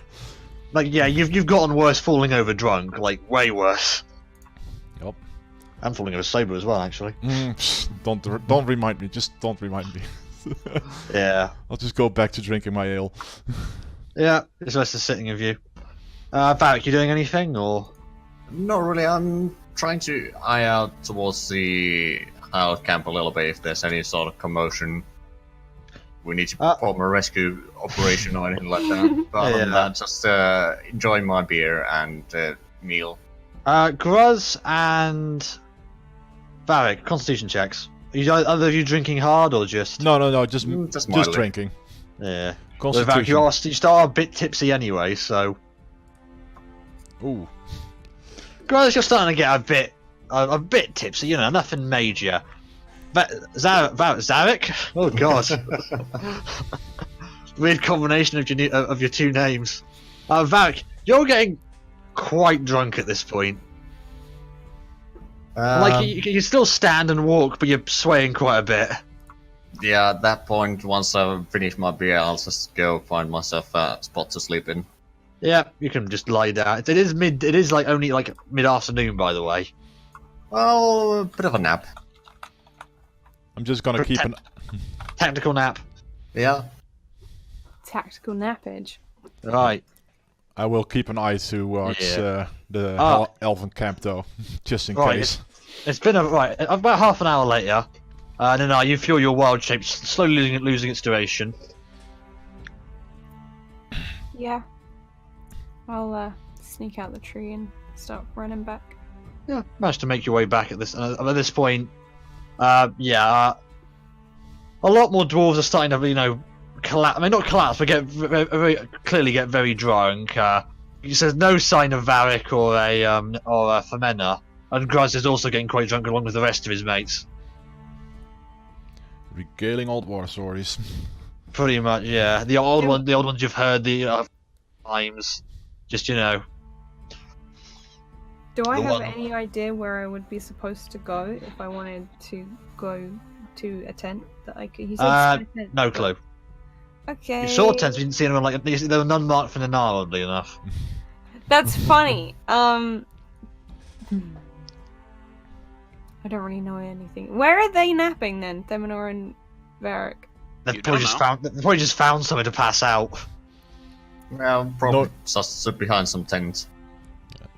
like you've gotten worse falling over drunk, like way worse. Yup. And falling over sober as well, actually. Don't remind me. Just don't remind me. Yeah. I'll just go back to drinking my ale. Yeah, it's nice to sitting with you. Varric, you doing anything, or? Not really. I'm trying to eye out towards the hideout camp a little bit if there's any sort of commotion. We need to perform a rescue operation or anything like that. But other than Yeah. that, just enjoying my beer and meal. Gruz and Varric, constitution checks. Are either of you drinking hard, or just? No, just Just mildly. drinking. Yeah. Well, Varric, Constitution. you start a bit tipsy anyway, so... Ooh. Gruz, you're starting to get a bit tipsy, nothing major. Zarek? Oh god. Weird combination of your two names. Varric, you're getting quite drunk at this point. You can still stand and walk, but you're swaying quite a bit. Yeah, at that point, once I've finished my beer, I'll just go find myself a spot to sleep in. Yeah, you can just lie down. It is only mid-afternoon, by the way. Well, a bit of a nap. I'm just gonna keep an... Tactical nap. Yeah. Tactical nappage. Right. I will keep an eye towards Yeah. the Ah. elven camp, though. Just in Right, case. It's been about half an hour later. And you feel your wild shape slowly losing its duration. Yeah. I'll sneak out the tree and start running back. Yeah, managed to make your way back at this point. A lot more dwarves are starting to, collapse. I mean, not collapse, but clearly get very drunk. There's no sign of Varric or a Femena, and Gruz is also getting quite drunk along with the rest of his mates. Regaling old war stories. Pretty much, yeah. The old ones you've heard the times. Just Do I The have one- any idea where I would be supposed to go if I wanted to go to a tent that I could? He said tent, no but- clue. Okay. You saw tents, we didn't see anyone they were none marked for the Nar, oddly enough. That's funny. I don't really know anything. Where are they napping then, Theminor and Varric? They've You probably don't just found somewhere to pass out. Well, probably No. just stood behind some tents.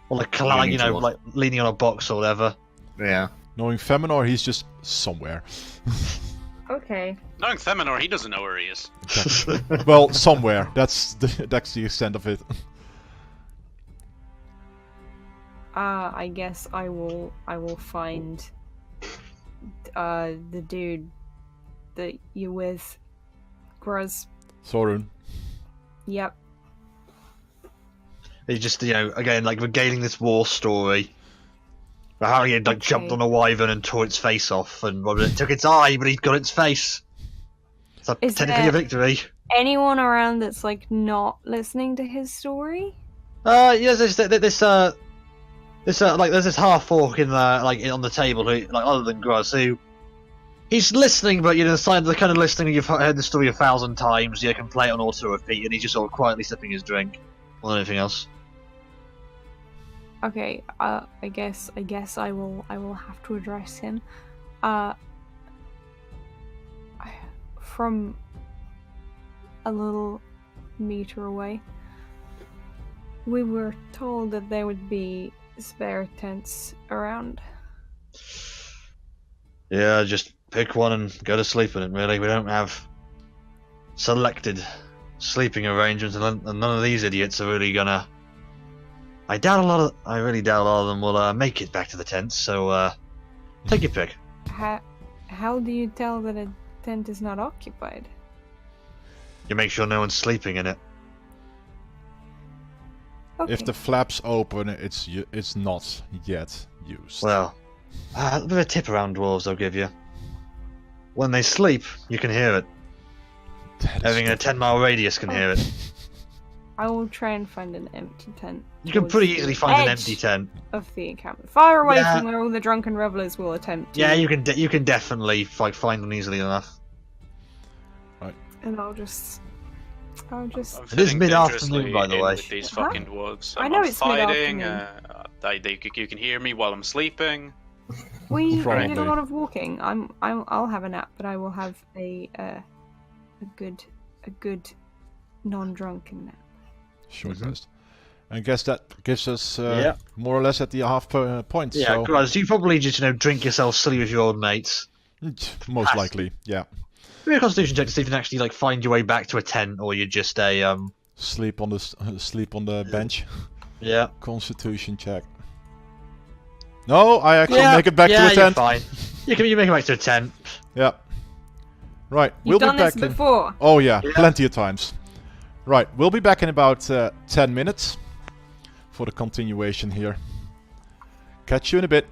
Or Leaning towards- leaning on a box or whatever. Yeah. Knowing Feminor, he's just somewhere. Okay. Knowing Theminor, he doesn't know where he is. Well, somewhere. That's the extent of it. I guess I will find the dude that you're with. Gruz. Sorun. Yep. He just, again, regaling this war story. How he had jumped Okay. on a wyvern and tore its face off, and it took its eye, but he got its face. So Is technically a there- victory. Anyone around that's not listening to his story? Yes, this This there's this half orc in the on the table who other than Gruz who he's listening, but the kind of listening you've heard the story 1,000 times. You can play it on auto repeat, and he's just sort of quietly sipping his drink more than anything else. Okay, I guess I will have to address him. From a little meter away, we were told that there would be spare tents around. Yeah, just pick one and go to sleep in it. Really, we don't have selected sleeping arrangements, and none of these idiots are really gonna. I really doubt a lot of them will make it back to the tents. So, take your pick. How do you tell that a tent is not occupied? You make sure no one's sleeping in it. Okay. If the flaps open, it's not yet used. Well, a bit of a tip around dwarves I'll give you. When they sleep, you can hear it. Having a 10-mile radius can hear it. I will try and find an empty tent. You can pretty easily find an empty tent. Of the encampment, far away from where all the drunken revelers will attempt to. Yeah, you can definitely find them easily enough. Right. And I'll just. I'm It is fitting mid-afternoon, dangerously by the in way. with these fucking dwarves. I know I'm it's fighting. mid-afternoon. You can hear me while I'm sleeping. We did Probably. a lot of walking. I'll have a nap, but I will have a good non-drunken nap. Short rest. I guess that gives us Yeah. more or less at the half point. Yeah, So Gruz, you probably just drink yourself silly with your old mates. most likely, yeah. Maybe a constitution check to see if you can actually find your way back to a tent, or you're just a Sleep on the bench. Yeah. Constitution check. No, I actually Yeah, make it back to yeah, a you're tent. fine. You make it back to a tent. Yeah. Right, You've we'll done be back this in. before. Oh yeah, Yeah. plenty of times. Right, we'll be back in about 10 minutes for the continuation here. Catch you in a bit.